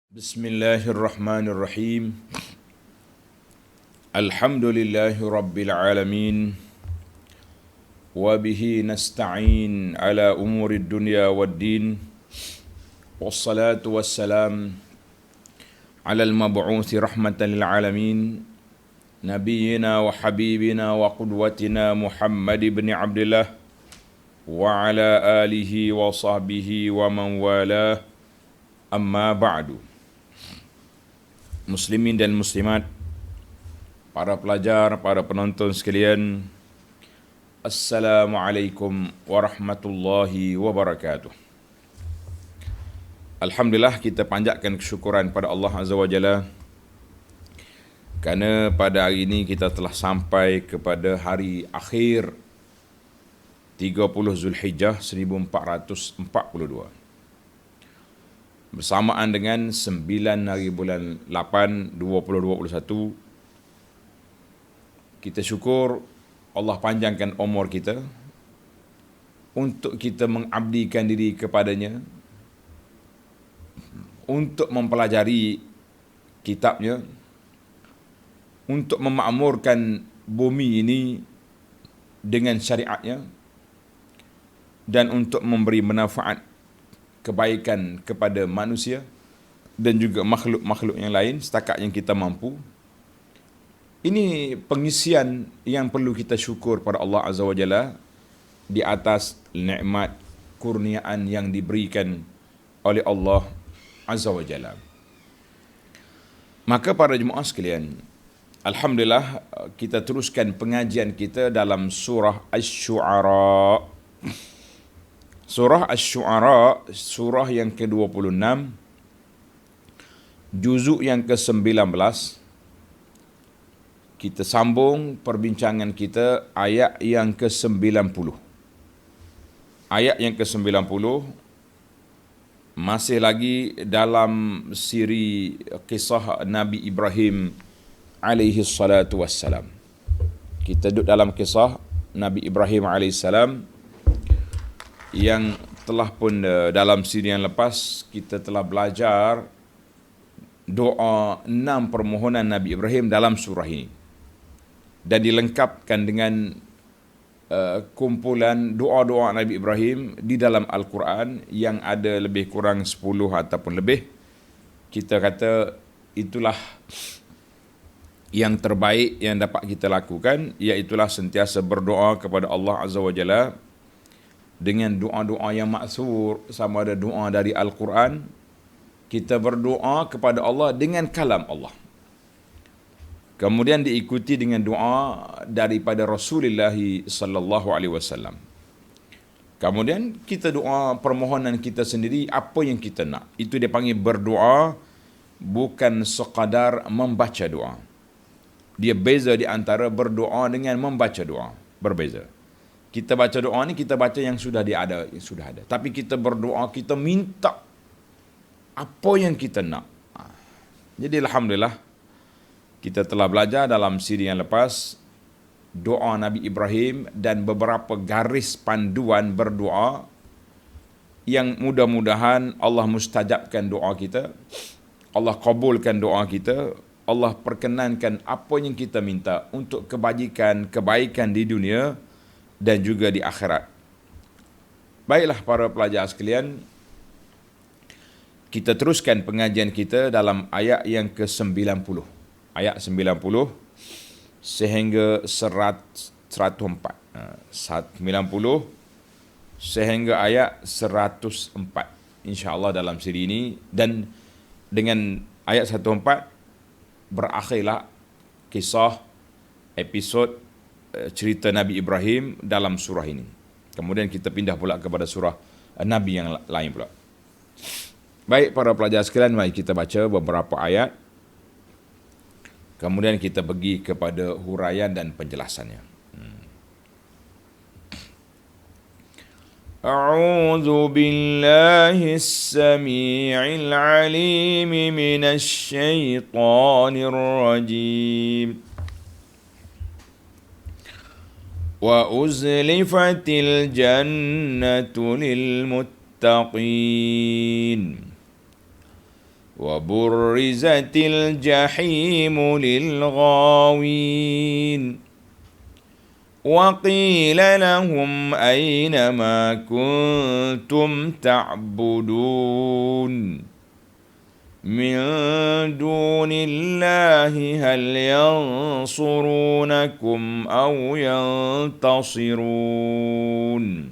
Bismillahirrahmanirrahim. Alhamdulillahi rabbil alamin. Wa bihi nasta'in ala umuri dunya waddin. Wassalatu wassalam ala al-mab'uthi rahmatan lil alamin. Nabiyyina wa habibina wa qudwatina Muhammad ibn Abdullah wa ala alihi wa sahbihi wa man walah. Amma ba'du. Muslimin dan muslimat, para pelajar, para penonton sekalian, Assalamualaikum warahmatullahi wabarakatuh. Alhamdulillah, kita panjatkan kesyukuran pada Allah Azza wa Jalla kerana pada hari ini kita telah sampai kepada hari akhir 30 Zulhijjah 1442. Bersamaan dengan 9 hari bulan 8 2021, kita syukur Allah panjangkan umur kita untuk kita mengabdikan diri kepadanya, untuk mempelajari kitabnya, untuk memakmurkan bumi ini dengan syariatnya, dan untuk memberi manfaat kebaikan kepada manusia dan juga makhluk-makhluk yang lain setakat yang kita mampu. Ini pengisian yang perlu kita syukur pada Allah Azza wa Jalla di atas nikmat kurniaan yang diberikan oleh Allah Azza wa Jalla. Maka para jemaah sekalian, alhamdulillah kita teruskan pengajian kita dalam surah Asy-Syu'ara. Surah Asy-Syu'ara, surah yang ke-26, juzuk yang ke-19. Kita sambung perbincangan kita ayat yang ke-90. Ayat yang ke-90 masih lagi dalam siri kisah Nabi Ibrahim alaihi salatu wassalam. Kita duduk dalam kisah Nabi Ibrahim alaihi salam yang telah pun dalam siri yang lepas kita telah belajar doa 6 permohonan Nabi Ibrahim dalam surah ini, dan dilengkapkan dengan kumpulan doa-doa Nabi Ibrahim di dalam Al-Quran yang ada lebih kurang 10 ataupun lebih. Kita kata itulah yang terbaik yang dapat kita lakukan, iaitulah sentiasa berdoa kepada Allah Azza wa Jalla dengan doa-doa yang maksur, sama ada doa dari Al-Quran. Kita berdoa kepada Allah dengan kalam Allah. Kemudian diikuti dengan doa daripada Rasulullah sallallahu alaihi wasallam. Kemudian kita doa permohonan kita sendiri, apa yang kita nak. Itu dia panggil berdoa, bukan sekadar membaca doa. Dia beza di antara berdoa dengan membaca doa. Berbeza. Kita baca doa ni, kita baca yang sudah ada. Tapi kita berdoa, kita minta apa yang kita nak. Jadi alhamdulillah, kita telah belajar dalam siri yang lepas doa Nabi Ibrahim dan beberapa garis panduan berdoa yang mudah-mudahan Allah mustajabkan doa kita, Allah kabulkan doa kita, Allah perkenankan apa yang kita minta untuk kebaikan di dunia dan juga di akhirat. Baiklah para pelajar sekalian, kita teruskan pengajian kita dalam ayat yang ke-90. Ayat 90 sehingga 104. 90 sehingga ayat 104. InsyaAllah dalam siri ini, dan dengan ayat 104 berakhirlah kisah episod cerita Nabi Ibrahim dalam surah ini. Kemudian kita pindah pula kepada surah Nabi yang lain pula. Baik para pelajar sekalian, mari kita baca beberapa ayat. Kemudian kita pergi kepada huraian dan penjelasannya. A'udzu billahi as-sami'il 'alim minasy syaithanir rajim. Wa uzlifatil jannatu lil muttaqin وبرزت الجحيم للغاوين وقيل لهم أين ما كنتم تعبدون من دون الله هل ينصرونكم أو ينتصرون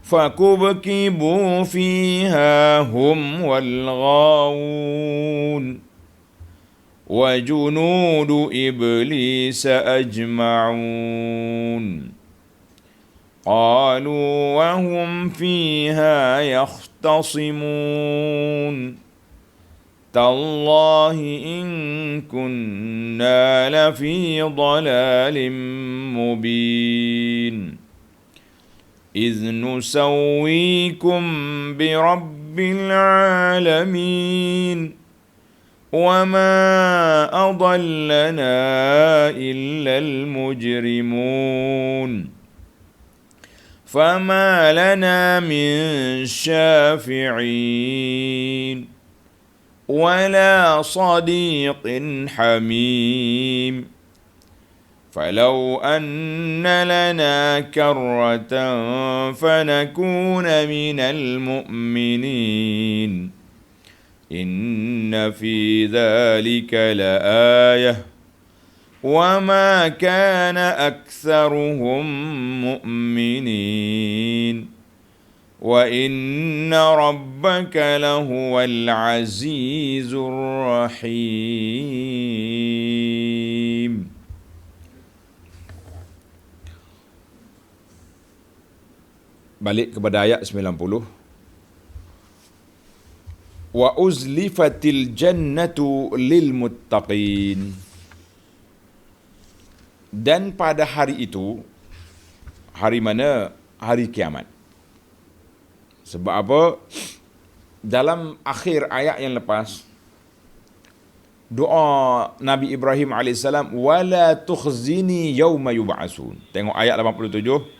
فكبكبوا فيها هم والغاوون وجنود إبليس أجمعون قالوا وهم فيها يختصمون تالله إن كنا لفي ضلال مبين إذ نسويكم برب العالمين وما أضلنا إلا المجرمون فما لنا من شافعين ولا صديق حميم فلو أن لنا كرة فنكون من المؤمنين إن في ذلك لآية وما كان أكثرهم مؤمنين وإن ربك لهو العزيز الرحيم. Balik kepada ayat 90. Wa uzlifatil jannatu lil muttaqin. Dan pada hari itu, hari mana? Hari kiamat. Sebab apa? Dalam akhir ayat yang lepas, doa Nabi Ibrahim AS, wala tukhzini yawma yub'asun. Tengok ayat 87.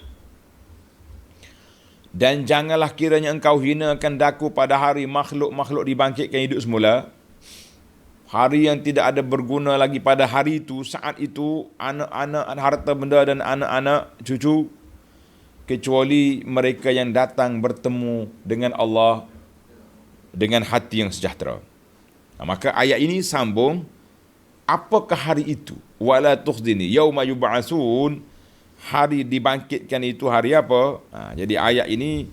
Dan janganlah kiranya engkau hinakan daku pada hari makhluk-makhluk dibangkitkan hidup semula. Hari yang tidak ada berguna lagi pada hari itu, saat itu, anak-anak, harta benda dan anak-anak, cucu, kecuali mereka yang datang bertemu dengan Allah dengan hati yang sejahtera. Maka ayat ini sambung, apakah hari itu? Wala tukhzini yauma yub'asun. Hari dibangkitkan itu hari apa? Jadi ayat ini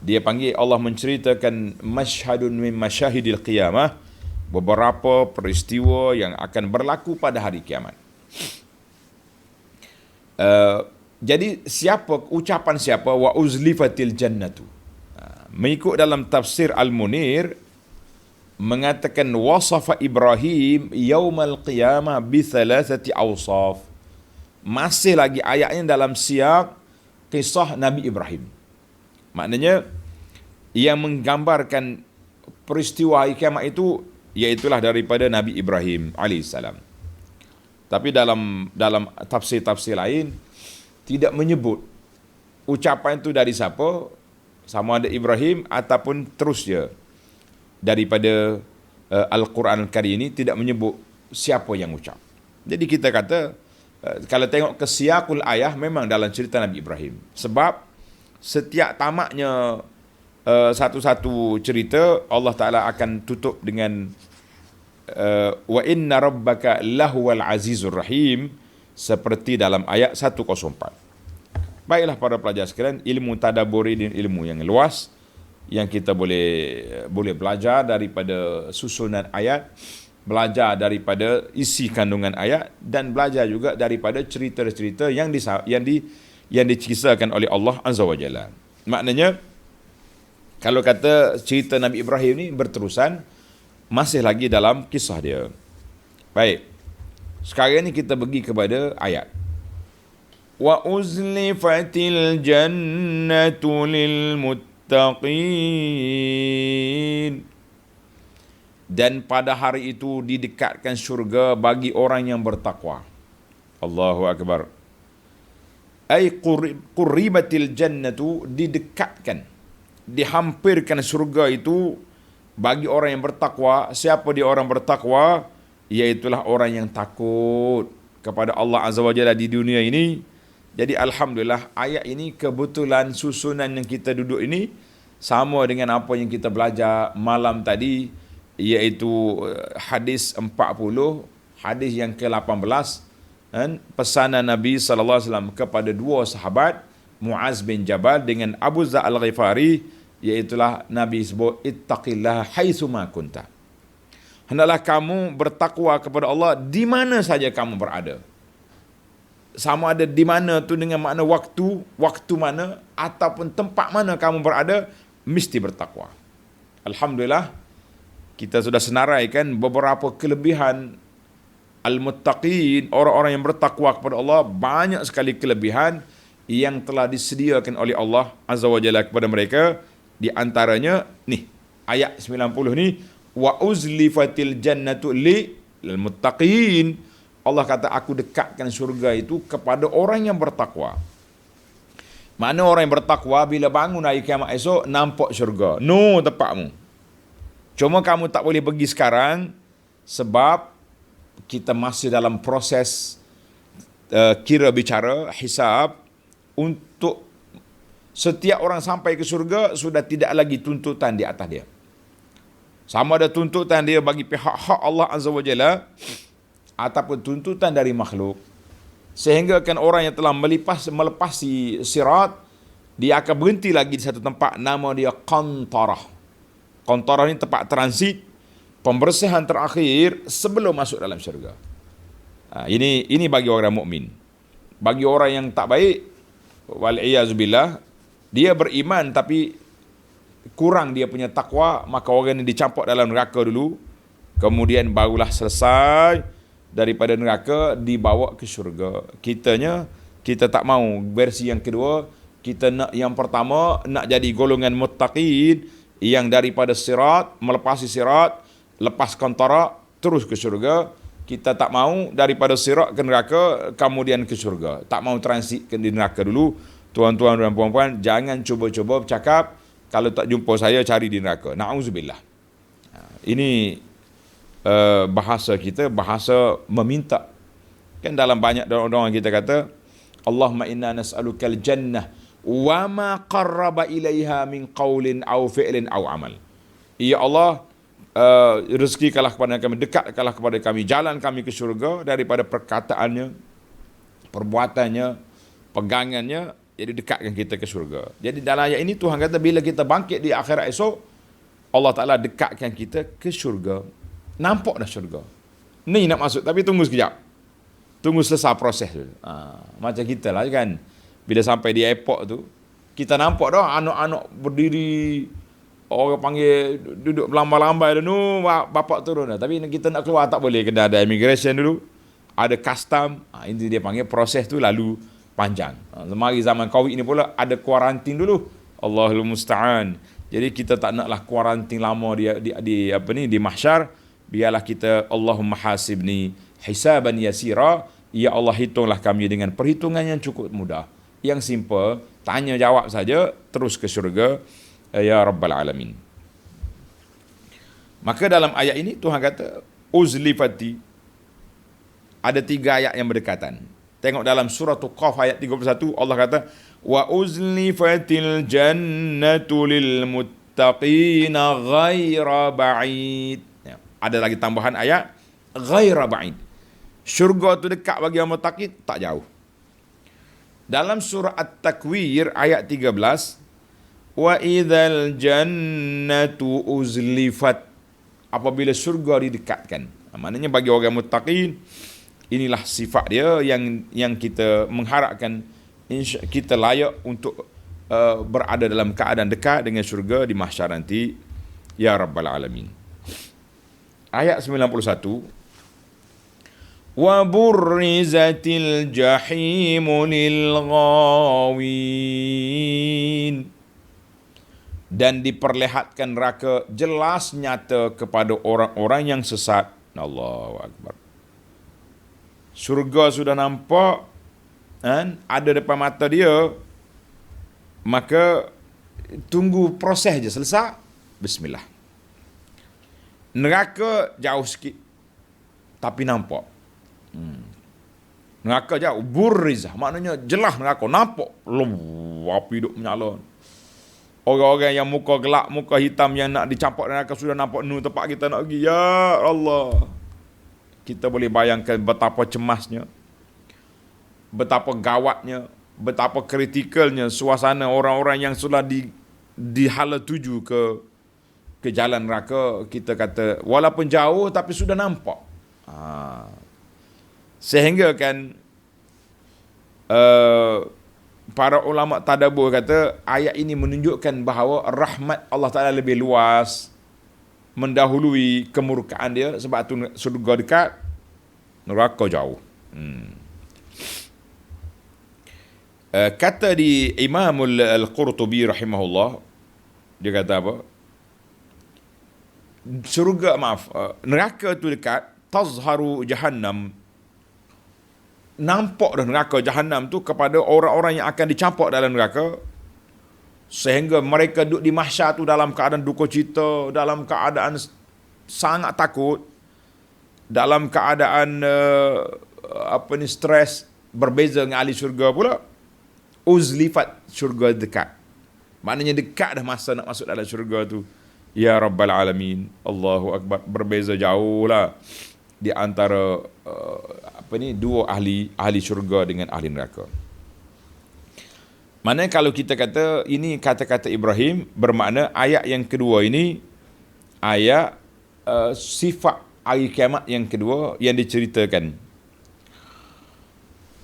dia panggil Allah menceritakan masyhadun min masyahidil qiyamah, beberapa peristiwa yang akan berlaku pada hari kiamat. Jadi ucapan siapa? Wa uzlifatil jannatu. Mengikut dalam tafsir Al-Munir mengatakan wasafa Ibrahim yaumal qiyamah bi thalathati awsaf. Masih lagi ayatnya dalam siak kisah Nabi Ibrahim. Maknanya yang menggambarkan peristiwa hari kiamat itu iaitulah daripada Nabi Ibrahim alaihissalam. Tapi dalam tafsir-tafsir lain tidak menyebut ucapan itu dari siapa, sama ada Ibrahim ataupun terus dia daripada Al-Quran Al-Karim ini tidak menyebut siapa yang ucap. Jadi kita kata kalau tengok ke siakul ayah memang dalam cerita Nabi Ibrahim. Sebab setiap tamaknya satu-satu cerita Allah Ta'ala akan tutup dengan wa inna rabbaka lahuwal azizur rahim, seperti dalam ayat 104. Baiklah para pelajar sekalian, ilmu tadabburi dan ilmu yang luas yang kita boleh belajar daripada susunan ayat, belajar daripada isi kandungan ayat, dan belajar juga daripada cerita-cerita yang dikisahkan oleh Allah Azza wa Jalla. Maknanya kalau kata cerita Nabi Ibrahim ni berterusan, masih lagi dalam kisah dia. Baik. Sekarang ni kita pergi kepada ayat. Wa uzlifatil jannatu lil muttaqin. Dan pada hari itu didekatkan syurga bagi orang yang bertakwa. Allahu Akbar. Ay qurribatil jannatu, didekatkan, dihampirkan syurga itu bagi orang yang bertakwa. Siapa dia orang bertakwa? Iaitulah orang yang takut kepada Allah Azza wa Jalla di dunia ini. Jadi alhamdulillah ayat ini kebetulan susunan yang kita duduk ini sama dengan apa yang kita belajar malam tadi, iaitu hadis 40, hadis yang ke-18, pesanan Nabi sallallahu alaihi wasallam kepada dua sahabat, Muaz bin Jabal dengan Abu Dzar Al-Ghifari, iaitulah Nabi sebut ittaqillah haitsu ma kunta. Hendaklah kamu bertakwa kepada Allah di mana saja kamu berada. Sama ada di mana tu dengan makna waktu mana ataupun tempat mana kamu berada, mesti bertakwa. Alhamdulillah, kita sudah senaraikan beberapa kelebihan al-muttaqin, orang-orang yang bertakwa kepada Allah. Banyak sekali kelebihan yang telah disediakan oleh Allah Azza wa Jalla kepada mereka. Di antaranya nih, ayat 90 ni, wa uzlifatil jannatu lil muttaqin. Allah kata, aku dekatkan syurga itu kepada orang yang bertakwa. Mana orang yang bertakwa bila bangun hari kiamat esok nampak syurga. No, tempatmu. Cuma kamu tak boleh pergi sekarang sebab kita masih dalam proses kira bicara hisab. Untuk setiap orang sampai ke syurga sudah tidak lagi tuntutan di atas dia. Sama ada tuntutan dia bagi pihak hak Allah Azza wa Jalla ataupun tuntutan dari makhluk. Sehingga kan orang yang telah melepasi sirat, dia akan berhenti lagi di satu tempat, nama dia qantarah. Qantarah ni tempat transit, pembersihan terakhir sebelum masuk dalam syurga. Ini bagi orang mukmin. Bagi orang yang tak baik, wal-iyazubillah, dia beriman tapi kurang dia punya takwa, maka orang ini dicampur dalam neraka dulu, kemudian barulah selesai daripada neraka dibawa ke syurga. Kita tak mau versi yang kedua. Kita nak yang pertama, nak jadi golongan muttaqin yang daripada sirat, melepasi sirat, lepas qantara terus ke syurga. Kita tak mau daripada sirat ke neraka kemudian ke syurga. Tak mau transit ke neraka dulu. Tuan-tuan dan puan-puan, jangan cuba-cuba bercakap kalau tak jumpa saya cari di neraka. Na'udzubillah. Ini bahasa kita, bahasa meminta. Kan dalam banyak doa kita kata, Allahumma inna nas'alukal jannah wa ma qarraba ilaiha min qaulin aw fi'lin aw amal. Ya Allah, rezekikanlah kepada kami, dekatkanlah kepada kami, jalan kami ke syurga daripada perkataannya, perbuatannya, pegangannya. Jadi dekatkan kita ke syurga. Jadi dalam ayat ini Tuhan kata bila kita bangkit di akhirat esok, Allah Ta'ala dekatkan kita ke syurga. Nampak dah syurga. Ni nak masuk tapi tunggu sekejap. Tunggu selesai proses dulu. Macam kita lah kan. Bila sampai di airport tu, kita nampak dah anak-anak berdiri, orang panggil duduk berlambai-lambai dulu, bapak turun dah. Tapi kita nak keluar tak boleh, kena ada immigration dulu, ada custom. Ini dia panggil proses tu lalu panjang. Mari zaman Covid ni pula ada kuarantin dulu. Allahul musta'an. Jadi kita tak naklah kuarantin lama di mahsyar. Biarlah kita Allahumma hasibni hisaban yasira. Ya Allah, hitunglah kami dengan perhitungan yang cukup mudah, yang simple, tanya jawab saja terus ke syurga ya rabbal alamin. Maka dalam ayat ini Tuhan kata uzlifati, ada 3 ayat yang berdekatan. Tengok dalam surah Qaf ayat 31, Allah kata wa uzlifatil jannatu lil muttaqina ghaira ba'id. Ada lagi tambahan ayat ghaira ba'id. Syurga tu dekat bagi orang muttaqin, tak jauh. Dalam surah At-Takwir ayat 13, wa idzal jannatu uzlifat, apabila syurga didekatkan. Maknanya bagi orang muttaqin, inilah sifat dia yang kita mengharapkan kita layak untuk berada dalam keadaan dekat dengan syurga di mahsyar nanti ya rabbal alamin. Ayat 91, wa burrizatil jahimu lil ghawin, dan diperlihatkan neraka jelas nyata kepada orang-orang yang sesat. Allahu akbar. Surga sudah nampak, ada depan mata dia, maka tunggu proses je selesai, bismillah. Neraka jauh sikit, tapi nampak. Neraka jauh, burrizah, maknanya jelas neraka, nampak. Api duk menyala. Orang-orang yang muka gelap, muka hitam yang nak dicampak neraka sudah nampak tempat kita nak pergi. Ya Allah. Kita boleh bayangkan betapa cemasnya, betapa gawatnya, betapa kritikalnya suasana orang-orang yang sudah dihala tuju ke jalan neraka. Kita kata walaupun jauh tapi sudah nampak. Sehingga kan para ulama tadabbur kata ayat ini menunjukkan bahawa rahmat Allah Ta'ala lebih luas, mendahului kemurkaan dia. Sebab tu surga dekat, neraka jauh. Kata di Imam Al-Qurtubi rahimahullah, dia kata apa? Neraka tu dekat, tazharu jahannam, nampak dah neraka jahannam tu kepada orang-orang yang akan dicampak dalam neraka, sehingga mereka duduk di mahsyar tu dalam keadaan duka cita, dalam keadaan sangat takut, dalam keadaan stres. Berbeza dengan ahli syurga pula, uzlifat, syurga dekat, maknanya dekat dah masa nak masuk dalam syurga tu. Ya Rabbal Alamin, Allahu Akbar. Berbeza jauh lah di antara dua ahli syurga dengan ahli neraka. Maknanya kalau kita kata ini kata-kata Ibrahim, bermakna ayat yang kedua ini ayat sifat hari kiamat yang kedua yang diceritakan.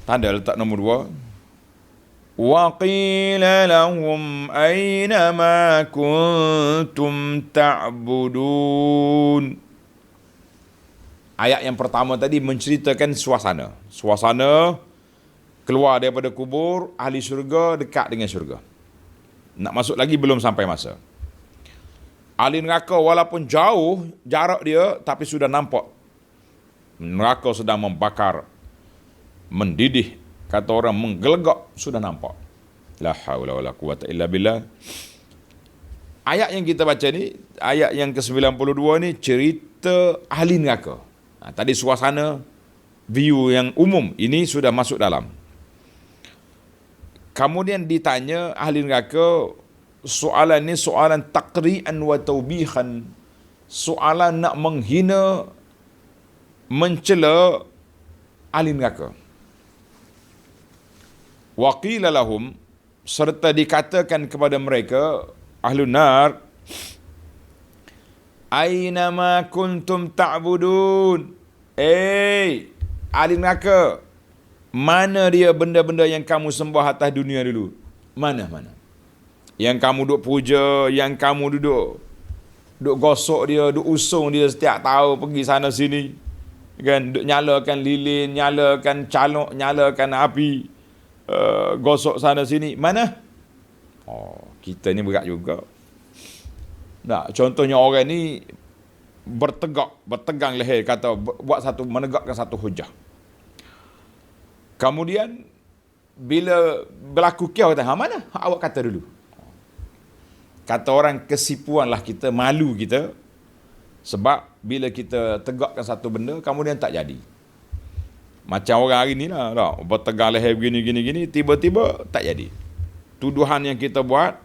Tanda letak nombor 2. وَقِيلَ لَهُمْ أَيْنَ مَا كُنْتُمْ تَعْبُدُونَ. Ayat yang pertama tadi menceritakan suasana keluar daripada kubur, ahli syurga dekat dengan syurga. Nak masuk lagi belum sampai masa. Ahli neraka walaupun jauh jarak dia, tapi sudah nampak neraka sedang membakar, mendidih, kata orang menggelegak, sudah nampak. La haula wala quwata illa billah. Ayat yang kita baca ni, ayat yang ke-92 ni cerita ahli neraka. Tadi suasana, view yang umum, ini sudah masuk dalam. Kemudian ditanya ahli neraka, soalan ni soalan taqri'an wa taubihan, soalan nak menghina, mencela ahli neraka. Wa qila lahum, serta dikatakan kepada mereka ahlun nar, aina ma kuntum ta'budun. Ahli neraka, mana dia benda-benda yang kamu sembah atas dunia dulu? Mana? Yang kamu duk puja, yang kamu duk gosok dia, duk usung dia setiap tahun pergi sana sini, kan, duk nyalakan lilin, nyalakan calok, nyalakan api, gosok sana sini. Mana? Kita ni berat juga. Nah, contohnya orang ni bertegang leher, kata menegakkan satu hujah. Kemudian bila berlaku kiau, kata, mana? Awak kata dulu. Kata orang, kesipuan lah kita, malu kita. Sebab bila kita tegakkan satu benda, kemudian tak jadi. Macam orang hari ni lah, bertegang leher begini, tiba-tiba tak jadi. Tuduhan yang kita buat,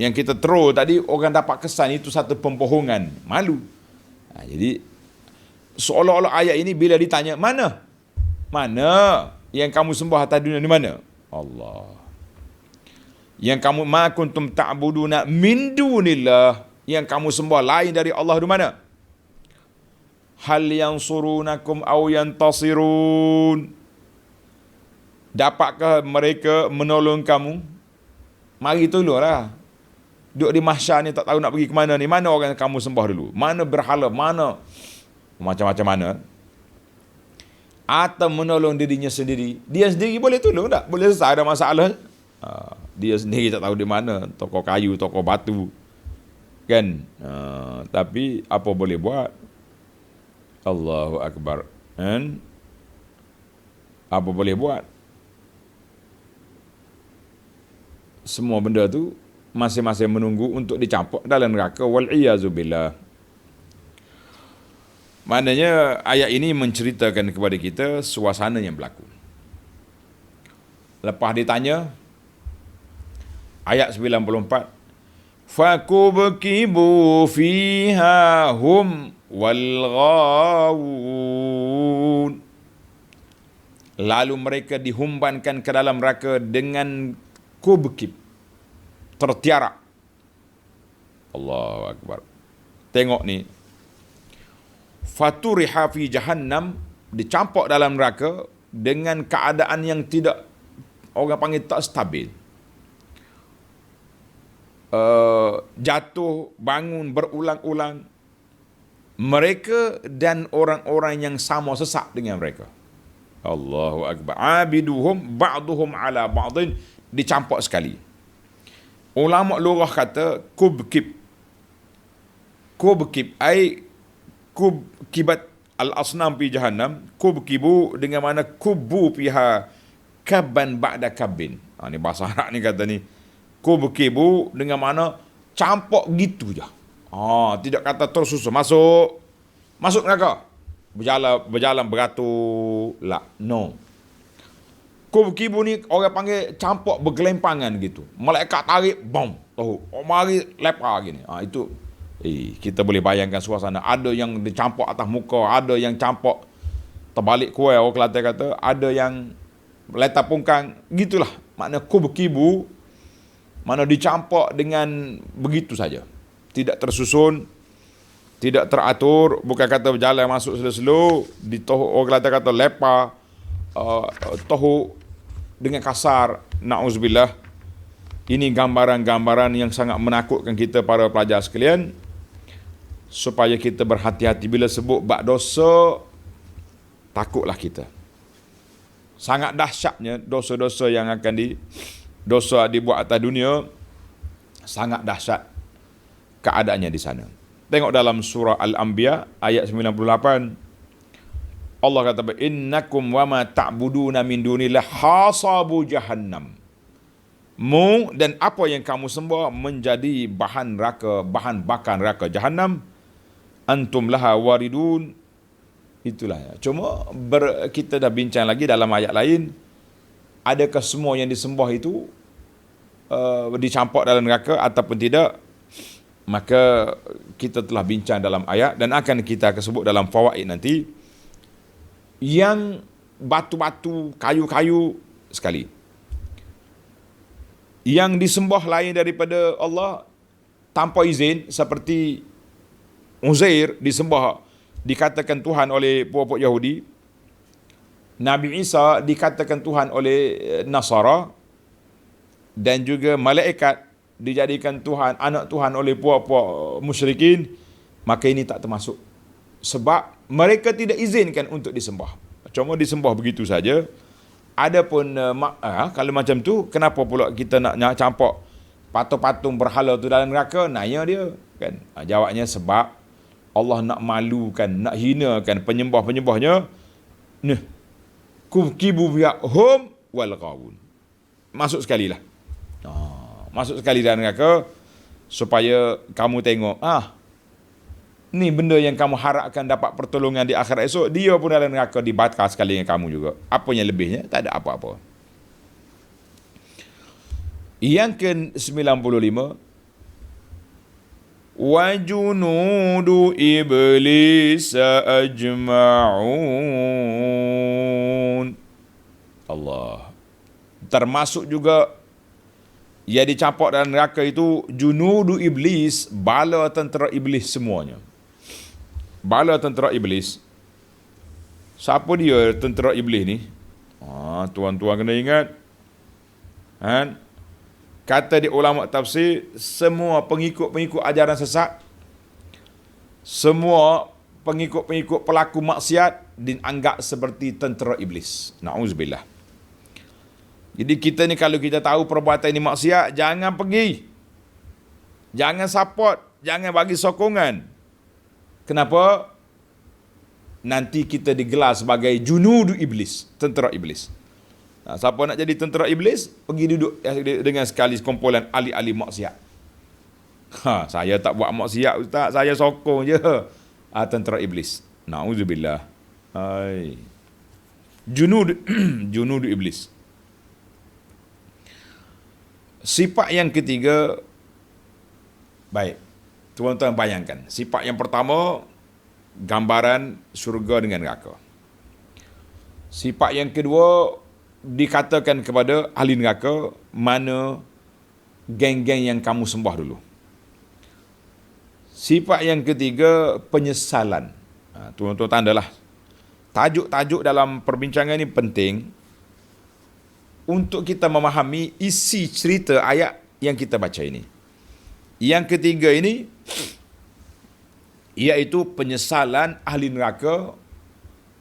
yang kita throw tadi, orang dapat kesan itu satu pembohongan. Malu. Jadi, seolah-olah ayat ini bila ditanya, mana yang kamu sembah atas dunia ni, mana? Allah. Yang kamu ma kuntum ta'buduna min dunillah, yang kamu sembah lain dari Allah di mana? Hal yansurunakum aw yantasirun. Dapatkah mereka menolong kamu? Mari tolonglah. Duduk di mahsyar ni tak tahu nak pergi ke mana ni. Mana orang yang kamu sembah dulu? Mana berhala? Mana? Macam-macam mana? Atau menolong dirinya sendiri. Dia sendiri boleh tolong tak? Boleh selesai ada masalah. Dia sendiri tak tahu di mana. Toko kayu, toko batu. Kan? Tapi apa boleh buat? Allahu Akbar. Kan? Apa boleh buat? Semua benda tu masing-masing menunggu untuk dicampak dalam neraka. Wal'iyazubillah. Maknanya ayat ini menceritakan kepada kita suasana yang berlaku. Lepas ditanya, ayat 94, fakubkibu fiha hum wal ghawun. Lalu mereka dihumbankan ke dalam neraka dengan kubkib, tertiara. Allahu Akbar. Tengok ni. Faturiha fi jahannam, dicampak dalam neraka dengan keadaan yang tidak, orang panggil tak stabil. Jatuh, bangun berulang-ulang. Mereka dan orang-orang yang sama sesak dengan mereka. Allahu Akbar. Abiduhum ba'duhum ala ba'din, dicampak sekali. Ulama lughah kata kubkib. Kubkib ai kubkibat al-asnam fi jahannam. Kubkibu dengan mana kubu fiha kabban ba'da kabbin. Ni bahasa Arab ni kata ni. Kubkibu dengan mana campak gitu je. Tidak kata tersusun masuk neraka. Berjalan beratur lah. No. Kubkibu ni orang panggil campak bergelempangan gitu. Malaikat tarik, bom, tahu. Mari lepas gini. Itu kita boleh bayangkan suasana. Ada yang dicampak atas muka, ada yang campak terbalik kuai, orang Kelantan kata, ada yang letak pungkang, gitulah. Makna kubkibu, mana dicampak dengan begitu saja. Tidak tersusun, tidak teratur, bukan kata berjalan masuk slow-slow, di toh orang Kelantan kata lepa, toh dengan kasar. Na'uzubillah. Ini gambaran-gambaran yang sangat menakutkan kita para pelajar sekalian, supaya kita berhati-hati bila sebut bab dosa, takutlah kita. Sangat dahsyatnya dosa-dosa yang akan dosa dibuat atas dunia, sangat dahsyat keadaannya di sana. Tengok dalam surah Al-Anbiya ayat 98. Allah kata, innakum wama ta'buduna min dunillah hasabu jahannam. Mu dan apa yang kamu sembah menjadi bahan bakar neraka jahannam. Antum laha waridun. Itulah. Cuma kita dah bincang lagi dalam ayat lain, adakah semua yang disembah itu dicampak dalam neraka ataupun tidak? Maka kita telah bincang dalam ayat dan akan kita sebut dalam fawaid nanti. Yang batu-batu, kayu-kayu sekali, yang disembah lain daripada Allah tanpa izin, seperti Uzair disembah, dikatakan Tuhan oleh puak-puak Yahudi. Nabi Isa dikatakan Tuhan oleh Nasara. Dan juga malaikat dijadikan Tuhan, anak Tuhan oleh puak-puak musyrikin. Maka ini tak termasuk, sebab mereka tidak izinkan untuk disembah. Cuma disembah begitu saja. Adapun kalau macam tu, kenapa pula kita nak campak patung-patung berhala tu dalam neraka? Nanya dia kan. Jawabnya sebab Allah nak malukan, nak hinakan penyembah-penyembahnya. Nah, kubkibu hum wal ghawun. Masuk sekali lah. Masuk sekali dalam neraka, supaya kamu tengok, ni benda yang kamu harapkan dapat pertolongan di akhirat esok, dia pun dalam neraka dibakar sekali dengan kamu juga. Apa yang lebihnya? Tak ada apa-apa. Yang ke-95, wa junudu iblis ajma'un. Allah. Termasuk juga yang dicampak dalam neraka itu junudu iblis, bala tentera iblis semuanya. Bala tentera iblis. Siapa dia tentera iblis ni? Tuan-tuan kena ingat. Kata di ulama tafsir, semua pengikut-pengikut ajaran sesat, semua pengikut-pengikut pelaku maksiat dianggap seperti tentera iblis. Na'uzubillah. Jadi kita ni kalau kita tahu perbuatan ini maksiat, jangan pergi. Jangan support, jangan bagi sokongan. Kenapa? Nanti kita digelar sebagai junudu iblis, tentera iblis. Siapa nak jadi tentera iblis, pergi duduk dengan sekali kumpulan ahli-ahli maksiat. Saya tak buat maksiat, ustaz, saya sokong je. Tentera iblis. Na'udzubillah. Hai. Junud junud iblis. Sifat yang ketiga, baik, tuan-tuan bayangkan. Sifat yang pertama, gambaran syurga dengan neraka. Sifat yang kedua, dikatakan kepada ahli neraka, mana geng-geng yang kamu sembah dulu. Sifat yang ketiga, penyesalan. Tuan-tuan tandalah. Tajuk-tajuk dalam perbincangan ini penting untuk kita memahami isi cerita ayat yang kita baca ini. Yang ketiga ini, iaitu penyesalan ahli neraka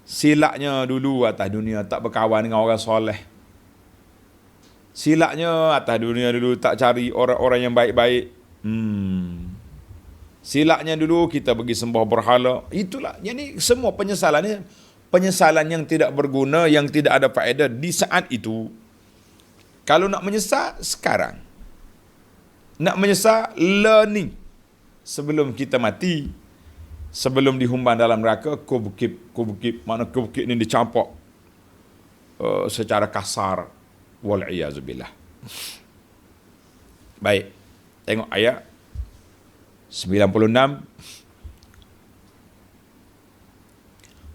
silapnya dulu atas dunia tak berkawan dengan orang soleh. Silapnya atas dunia dulu tak cari orang-orang yang baik-baik. Silapnya dulu kita pergi sembah berhala. Itulah, jadi semua penyesalan yang tidak berguna, yang tidak ada faedah di saat itu. Kalau nak menyesal, sekarang. Nak menyesal, learning. Sebelum kita mati, sebelum dihumban dalam neraka, kubukip, mana kubukip ni dicampak secara kasar. Wal'iyazubillah. Baik, tengok ayat 96.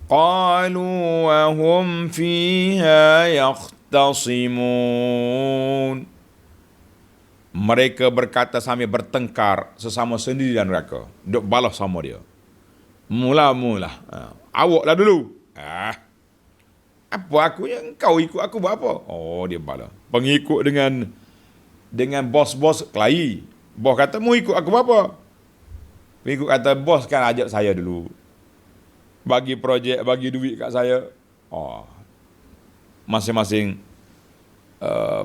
Qalu wa hum fiha yakhtasimun. Mereka berkata sambil bertengkar sesama sendiri dalam neraka. Duk balas sama dia. Mula-mula. Awak lah dulu. Apa aku yang kau ikut aku buat apa? Oh, dia balas. Pengikut dengan bos-bos kelahi. Bos kata, mau ikut aku buat apa? Pengikut kata, bos kan ajak saya dulu. Bagi projek, bagi duit kat saya. Masing-masing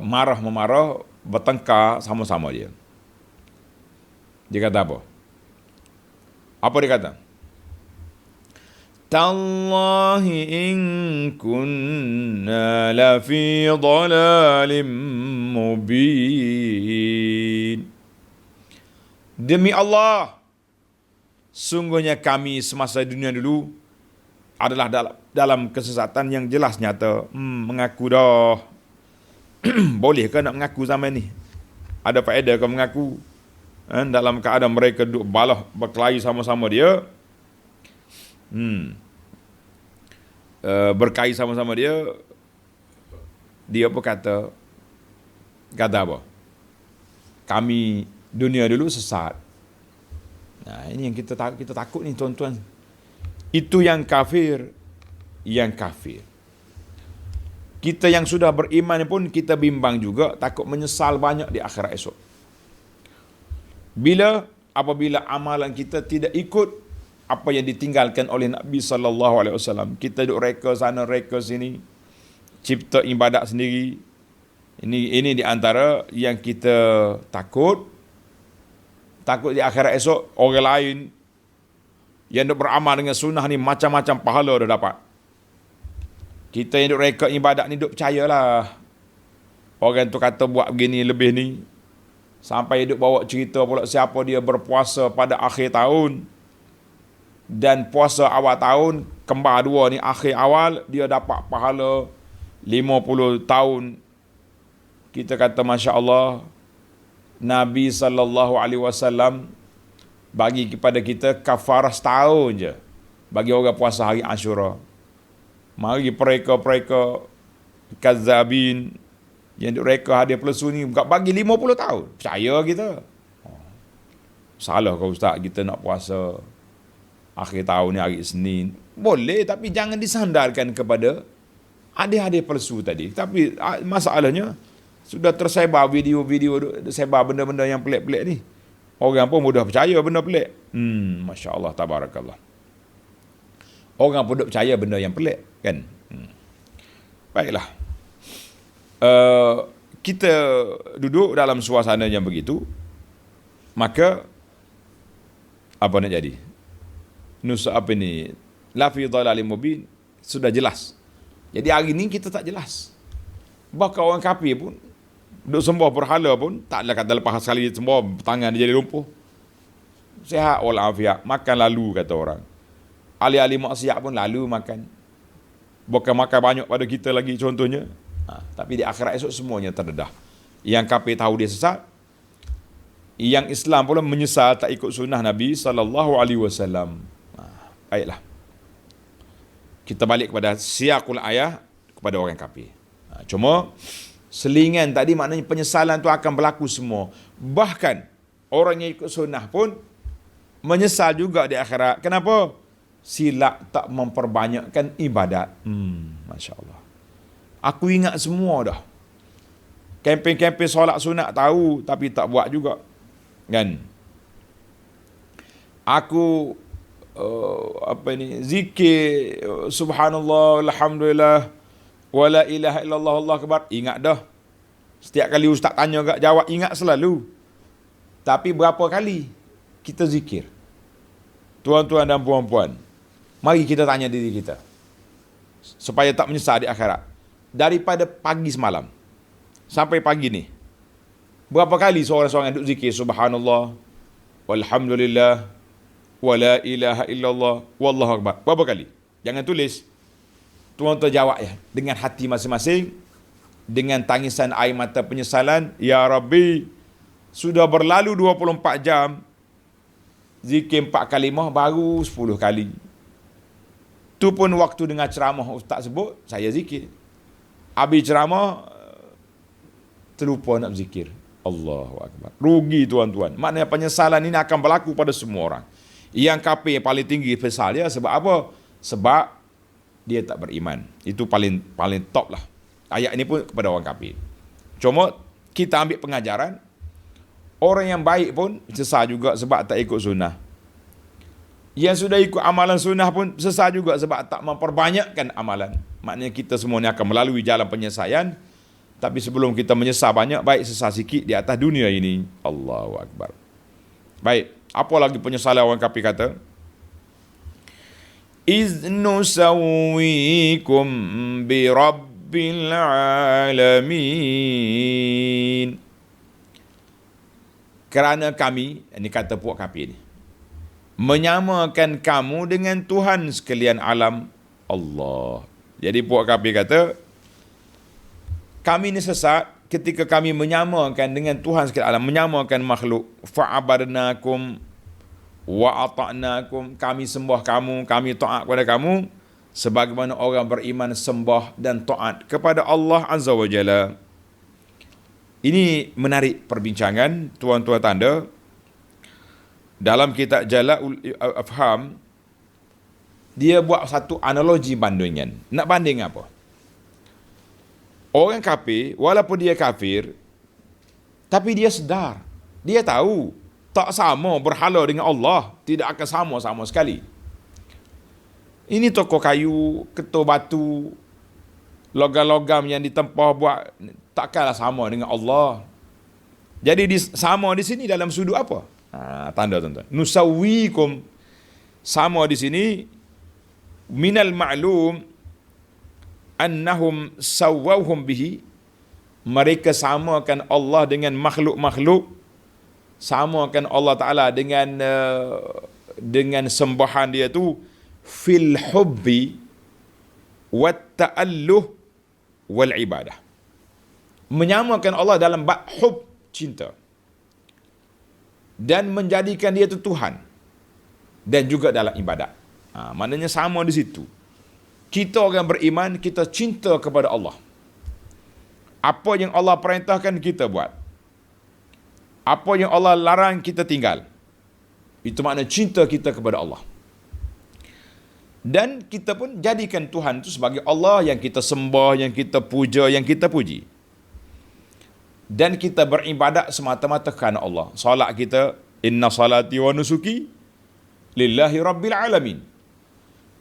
marah-memarah, bertengkar sama-sama dia. Dia kata apa? Apa dia kata? Tallahi in kunna lafi dhalalim mubin. Demi Allah, sungguhnya kami semasa dunia dulu adalah dalam kesesatan yang jelas nyata. Mengaku dah. Boleh ke nak mengaku zaman ni? Ada faedah ke mengaku? Dalam keadaan mereka duduk balah berkelahi sama-sama dia. Berkelahi sama-sama dia. Dia pun kata apa? Kami dunia dulu sesat. Nah, ini yang kita takut ni tuan-tuan. Itu yang kafir. Kita yang sudah beriman pun kita bimbang juga, takut menyesal banyak di akhirat esok. Apabila amalan kita tidak ikut apa yang ditinggalkan oleh Nabi SAW, kita duk reka sana reka sini, cipta ibadat sendiri. Ini di antara yang kita takut di akhirat esok orang lain yang duk beramal dengan sunnah ni macam-macam pahala dah dapat. Kita yang duk reka ibadat ni duk percayalah. Orang tu kata buat begini lebih ni. Sampai duk bawa cerita pula siapa dia berpuasa pada akhir tahun. Dan puasa awal tahun, kembar dua ni akhir awal, dia dapat pahala 50 tahun. Kita kata Masya Allah, Nabi SAW bagi kepada kita kafarah setahun je bagi orang puasa hari Ashura. Mari mereka kazabin yang reka hadir pelesu ni bagi 50 tahun. Percaya kita. Salah kau ustaz, kita nak puasa akhir tahun ni hari Isnin. Boleh, tapi jangan disandarkan kepada hadir pelesu tadi. Tapi masalahnya sudah tersebar video-video, tersebar benda-benda yang pelik-pelik ni. Orang pun mudah percaya benda pelik. Masya Allah, tabarakallah. Orang pun percaya benda yang pelik, kan? Baiklah. Kita duduk dalam suasana yang begitu, maka apa nak jadi? Nusa apa ni? Lafi dhalalim mubin, sudah jelas. Jadi hari ni kita tak jelas. Bahkan orang kafir pun duk sembah berhala pun taklah kata lepas sekali sembah tangan dia jadi lumpuh. Sihat walafiat, makan lalu kata orang. ahli-ahli maksiat pun lalu makan. Bukan makan banyak pada kita lagi contohnya. Tapi di akhirat esok semuanya terdedah. Yang kafir tahu dia sesat, yang Islam pula menyesal tak ikut sunnah Nabi SAW. Baiklah. Kita balik kepada siaqul ayah kepada orang kafir. Cuma selingan tadi maknanya penyesalan tu akan berlaku semua. Bahkan orang yang ikut sunnah pun menyesal juga di akhirat. Kenapa? Silap tak memperbanyakkan ibadat. Masya Allah. Aku ingat semua dah. Kempen-kempen solat sunat tahu tapi tak buat juga. Kan? Aku zikir subhanallah alhamdulillah wala ilaha illallah Allah akbar, ingat dah. Setiap kali ustaz tanya kat jawab ingat selalu. Tapi berapa kali kita zikir? Tuan-tuan dan puan-puan, mari kita tanya diri kita supaya tak menyesal di akhirat. Daripada pagi semalam sampai pagi ni, berapa kali seorang-seorang duduk zikir subhanallah walhamdulillah wala ilaha illallah wallahu akbar? Berapa kali? Jangan tulis. Tuan-tuan jawab ya dengan hati masing-masing, dengan tangisan air mata penyesalan. Ya Rabbi, sudah berlalu 24 jam, zikir 4 kalimah baru 10 kali. Tu pun waktu dengar ceramah ustaz sebut, saya zikir. Habis ceramah, terlupa nak zikir. Allahu Akbar. Rugi tuan-tuan. Maknanya penyesalan ini akan berlaku pada semua orang. Yang kafir yang paling tinggi pesal dia sebab apa? Sebab dia tak beriman. Itu paling top lah. Ayat ini pun kepada orang kafir. Cuma kita ambil pengajaran, orang yang baik pun sesal juga sebab tak ikut sunnah. Yang sudah ikut amalan sunnah pun sesal juga sebab tak memperbanyakkan amalan. Maknanya kita semua ni akan melalui jalan penyelesaian. Tapi sebelum kita menyesal banyak, baik sesal sikit di atas dunia ini. Allahu Akbar. Baik, apa lagi penyesalan orang kafir kata? إِذْ نُسَوِّيكُمْ بِرَبِّ الْعَالَمِينَ. Kerana kami, ini kata puak kafir ni, menyamakan kamu dengan Tuhan sekalian alam Allah. Jadi puak kafir kata, kami ni sesat ketika kami menyamakan dengan Tuhan sekalian alam, menyamakan makhluk. Fa'abarnakum wa ata'nakum, kami sembah kamu, kami taat kepada kamu sebagaimana orang beriman sembah dan taat kepada Allah Azza wa Jalla. Ini menarik perbincangan tuan-tuan tanda. Dalam kitab Jala'ul Afham, dia buat satu analogi bandingan. Nak banding apa? Orang kafir, walaupun dia kafir, tapi dia sedar, dia tahu tak sama berhala dengan Allah, tidak akan sama sekali. Ini toko kayu, ketul batu, logam-logam yang ditempah buat, takkanlah sama dengan Allah. Jadi sama di sini dalam sudut apa? Tanda tuan-tuan. Nusawwikum, sama di sini, minal ma'lum annahum sawwahum bihi, mereka samakan Allah dengan makhluk-makhluk, samakan Allah Ta'ala dengan sembahan dia tu fil hubbi wat ta'alluh wal ibadah. Menyamakan Allah dalam bab hub, cinta, dan menjadikan dia tu Tuhan, dan juga dalam ibadat. Maknanya sama di situ. Kita orang beriman, kita cinta kepada Allah. Apa yang Allah perintahkan kita buat, apa yang Allah larang kita tinggal. Itu makna cinta kita kepada Allah. Dan kita pun jadikan Tuhan itu sebagai Allah yang kita sembah, yang kita puja, yang kita puji. Dan kita beribadat semata-mata kerana Allah. Salat kita, inna salati wa nusuki lillahi rabbil alamin.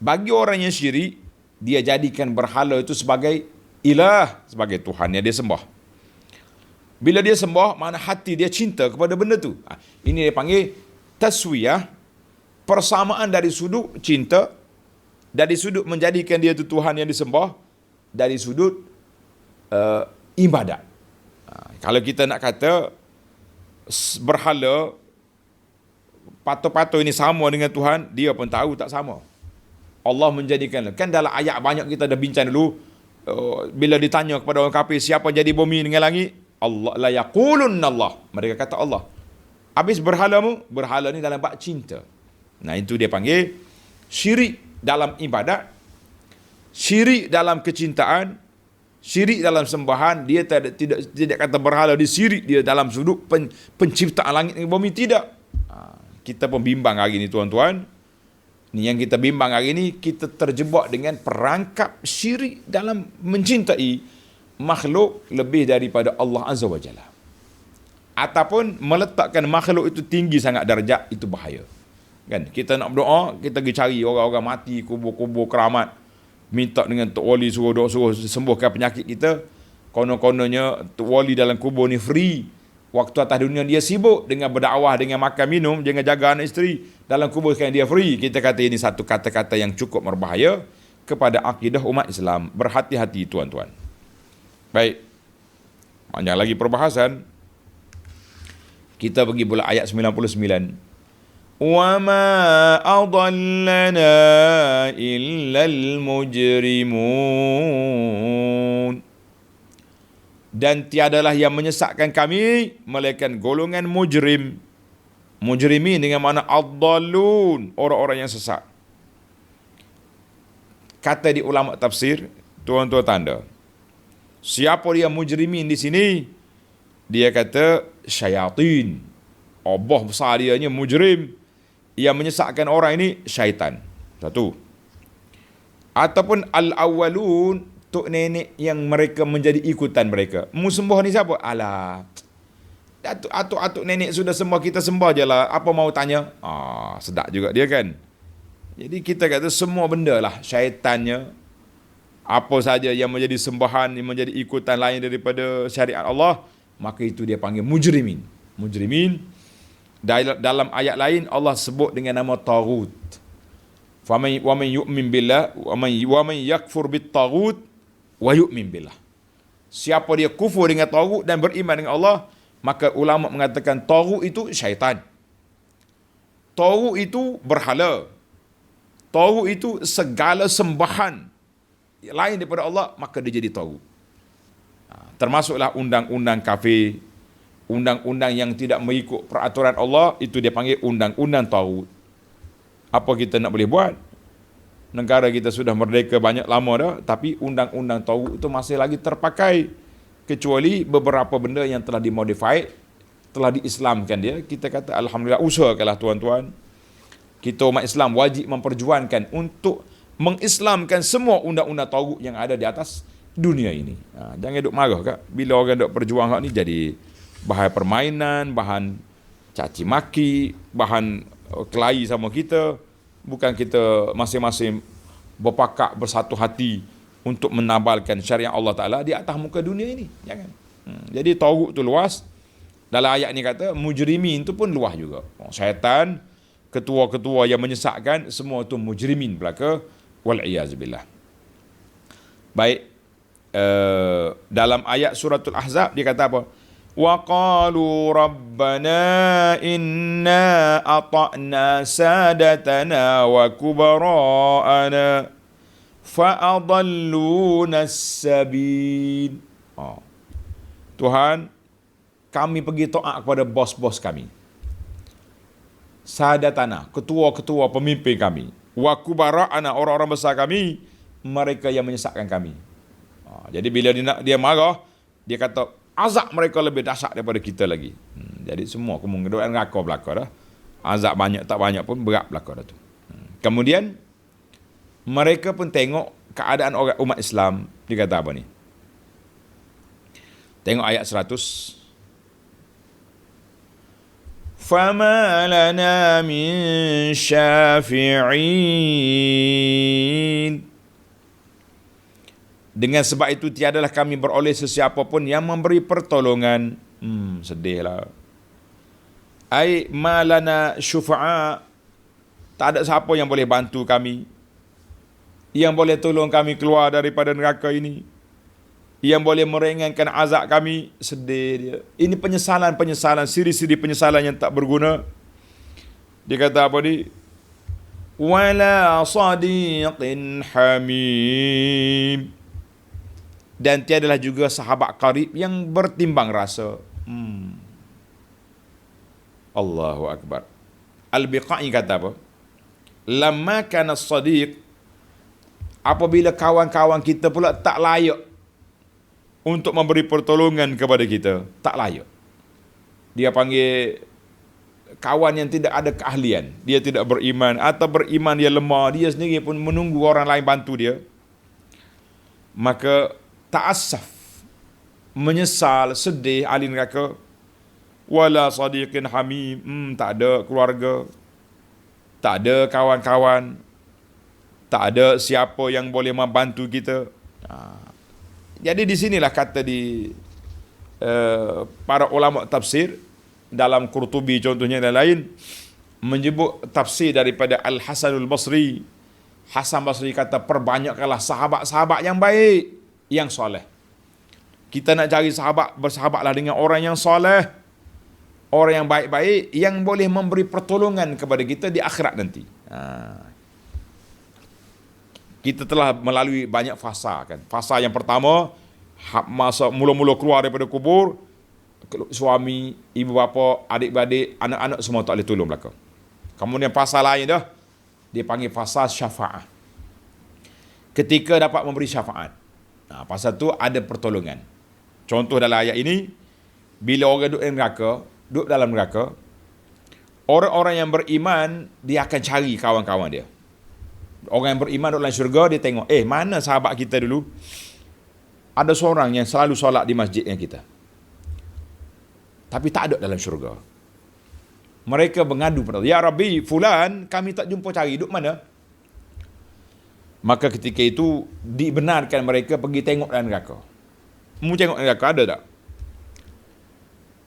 Bagi orang yang syirik, dia jadikan berhala itu sebagai ilah, sebagai Tuhan yang dia sembah. Bila dia sembah, mana hati dia cinta kepada benda tu. Ini dia panggil taswiyah, persamaan dari sudut cinta, dari sudut menjadikan dia tu Tuhan yang disembah, dari sudut ibadat. Kalau kita nak kata berhala, patung-patung ini sama dengan Tuhan, dia pun tahu tak sama. Allah menjadikan, kan dalam ayat banyak kita dah bincang dulu, bila ditanya kepada orang kafir siapa jadi bumi dengan langit, Allah la yaqulunna Allah, mereka kata Allah. Habis berhala ni dalam bab cinta. Nah, itu dia panggil syirik dalam ibadat, syirik dalam kecintaan, syirik dalam sembahan. Dia tidak kata berhala di syirik dia dalam sudut penciptaan langit dan bumi, tidak. Kita pun bimbang hari ni tuan-tuan. Ni yang kita bimbang hari ni, kita terjebak dengan perangkap syirik dalam mencintai makhluk lebih daripada Allah Azza wa Jalla. Ataupun meletakkan makhluk itu tinggi sangat darjat, itu bahaya. Kan? Kita nak berdoa, kita pergi cari orang-orang mati, kubur-kubur keramat, minta dengan Tok Wali suruh doa, suruh sembuhkan penyakit kita. Konon-kononnya Tok Wali dalam kubur ni free. Waktu atas dunia dia sibuk dengan berdakwah, dengan makan minum, dengan jaga anak isteri. Dalam kubur sekarang dia free. Kita kata ini satu kata-kata yang cukup berbahaya kepada akidah umat Islam. Berhati-hati tuan-tuan. Baik. Banyak lagi perbahasan. Kita pergi pula ayat 99. Wa ma adallana illal mujrimun. Dan tiadalah yang menyesatkan kami melainkan golongan mujrim. Mujrimin dengan makna ad-dallun, orang-orang yang sesat. Kata di ulama tafsir, tuan-tuan tanda, siapa dia mujrimin di sini? Dia kata syayatin. Allah besar dianya mujrim. Yang menyesatkan orang ini syaitan. Satu. Ataupun al-awwalun, tok nenek yang mereka menjadi ikutan mereka. Mu sembah ni siapa? Alah, atuk nenek sudah sembah, kita sembah je lah. Apa mau tanya? Sedap juga dia kan. Jadi kita kata semua benda lah, syaitannya, apa saja yang menjadi sembahan, yang menjadi ikutan lain daripada syariat Allah, maka itu dia panggil mujrimin. Mujrimin. Dalam ayat lain Allah sebut dengan nama taghut. Wa man yu'min billah wa man yakfur bit taghut wa yu'min billah. Siapa dia kufur dengan taghut dan beriman dengan Allah, maka ulama mengatakan taghut itu syaitan. Taghut itu berhala. Taghut itu segala sembahan lain daripada Allah, maka dia jadi taghut. Termasuklah undang-undang kafir, undang-undang yang tidak mengikut peraturan Allah, itu dia panggil undang-undang taghut. Apa kita nak boleh buat? Negara kita sudah merdeka banyak lama dah, tapi undang-undang taghut itu masih lagi terpakai. Kecuali beberapa benda yang telah dimodified, telah diislamkan dia. Kita kata alhamdulillah, usahakanlah tuan-tuan. Kita umat Islam wajib memperjuangkan untuk mengislamkan semua undang-undang taghut yang ada di atas dunia ini. Jangan duk marah kak. Bila orang duk perjuang hak ni jadi bahan permainan, bahan caci maki, bahan kelahi sama kita. Bukan kita masing-masing berpakat bersatu hati untuk menabalkan syariat Allah Ta'ala di atas muka dunia ini. Jangan. Jadi taghut tu luas. Dalam ayat ni kata mujrimin tu pun luas juga. Syaitan, ketua-ketua yang menyesatkan, semua tu mujrimin belaka. Wal'iyazubillah. Baik. Dalam ayat suratul Ahzab dia kata apa? Wa qalu rabbana inna ata'na sadatana wa kubara'ana fa'adalluna as-sabil. Tuhan, kami pergi taat kepada bos-bos kami, sadatana, ketua-ketua pemimpin kami, wa kubara'ana, orang-orang besar kami, mereka yang menyesatkan kami. Jadi bila dia marah, dia kata azab mereka lebih dahsyat daripada kita lagi. Jadi semua kemungkinan neraka belaka dah. Azab banyak tak banyak pun berat belaka dah tu. Kemudian mereka pun tengok keadaan orang umat Islam. Dia kata apa ni? Tengok ayat 100. Fama lana min syafi'in. Dengan sebab itu tiadalah kami beroleh sesiapa pun yang memberi pertolongan. Sedihlah. Ai malana syufa'a. Tak ada siapa yang boleh bantu kami, yang boleh tolong kami keluar daripada neraka ini, yang boleh meringankan azab kami. Sedih dia. Ini penyesalan-penyesalan, siri-siri penyesalan yang tak berguna. Dia kata apa ni? wala sadiqin hamim. Dan tiadalah juga sahabat karib yang bertimbang rasa. Allahu Akbar. Al-Biqai kata apa? Lamma kana as-sadiq, apabila kawan-kawan kita pula tak layak untuk memberi pertolongan kepada kita, tak layak. Dia panggil kawan yang tidak ada keahlian, dia tidak beriman atau beriman dia lemah, dia sendiri pun menunggu orang lain bantu dia. Maka ta'assaf, menyesal, sedih ahli neraka. Wala sadiqin hamim, tak ada keluarga, tak ada kawan-kawan, tak ada siapa yang boleh membantu kita. Jadi di sinilah kata di para ulama tafsir, dalam Qurtubi contohnya dan lain, menyebut tafsir daripada Al-Hasanul Basri. Hasan Basri kata, perbanyakkanlah sahabat-sahabat yang baik, yang soleh. Kita nak cari sahabat, bersahabatlah dengan orang yang soleh, orang yang baik-baik, yang boleh memberi pertolongan kepada kita di akhirat nanti. Kita telah melalui banyak fasa kan. Fasa yang pertama, masa mula-mula keluar daripada kubur, suami, ibu bapa, adik-beradik, anak-anak semua tak boleh tolong belakang. Kemudian fasa lain dah, dia panggil fasa syafaat. Ketika dapat memberi syafaat, fasa tu ada pertolongan. Contoh dalam ayat ini, bila orang duduk dalam neraka, orang-orang yang beriman, dia akan cari kawan-kawan dia. Orang yang beriman duduk dalam syurga, dia tengok, mana sahabat kita dulu? Ada seorang yang selalu solat di masjid yang kita, tapi tak ada dalam syurga. Mereka mengadu pada Allah, ya Rabbi, fulan kami tak jumpa cari, duduk mana? Maka ketika itu dibenarkan mereka pergi tengok dalam neraka. Mu tengok neraka ada tak?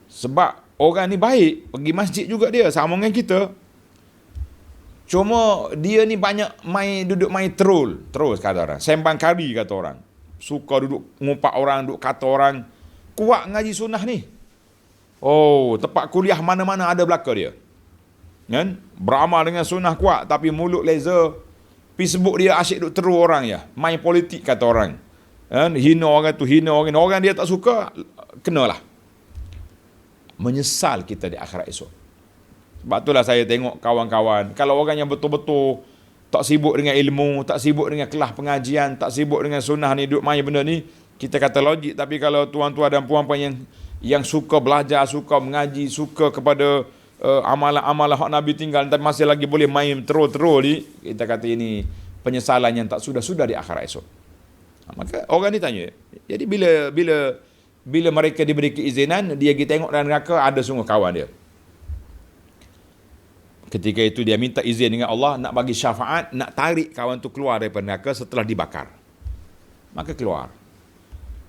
Sebab orang ni baik, pergi masjid juga dia, sama dengan kita. Cuma dia ni banyak duduk main troll kata orang. Sembang kari kata orang. Suka duduk ngumpat orang, duduk kata orang. Kuat ngaji sunnah ni. Oh, tempat kuliah mana-mana ada belaka dia. Kan? Beramal dengan sunnah kuat, tapi mulut laser. Facebook dia asyik duduk teru orang ya. Main politik kata orang. Kan? Hina orang tu, hina orang. Orang dia tak suka, kenalah. Menyesal kita di akhirat esok. Sebab itulah saya tengok kawan-kawan, kalau orang yang betul-betul tak sibuk dengan ilmu, tak sibuk dengan kelas pengajian, tak sibuk dengan sunnah ni, duduk main benda ni, kita kata logik. Tapi kalau tuan-tuan dan puan-puan yang suka belajar, suka mengaji, suka kepada amalan-amalan hak Nabi tinggal, tapi masih lagi boleh main terus-terus ni, kita kata ini penyesalan yang tak sudah-sudah di akhirat esok. Maka orang ni tanya, jadi bila mereka diberi keizinan, dia pergi tengok dalam neraka, ada semua kawan dia. Ketika itu dia minta izin dengan Allah, nak bagi syafaat, nak tarik kawan tu keluar daripada neraka setelah dibakar. Maka keluar.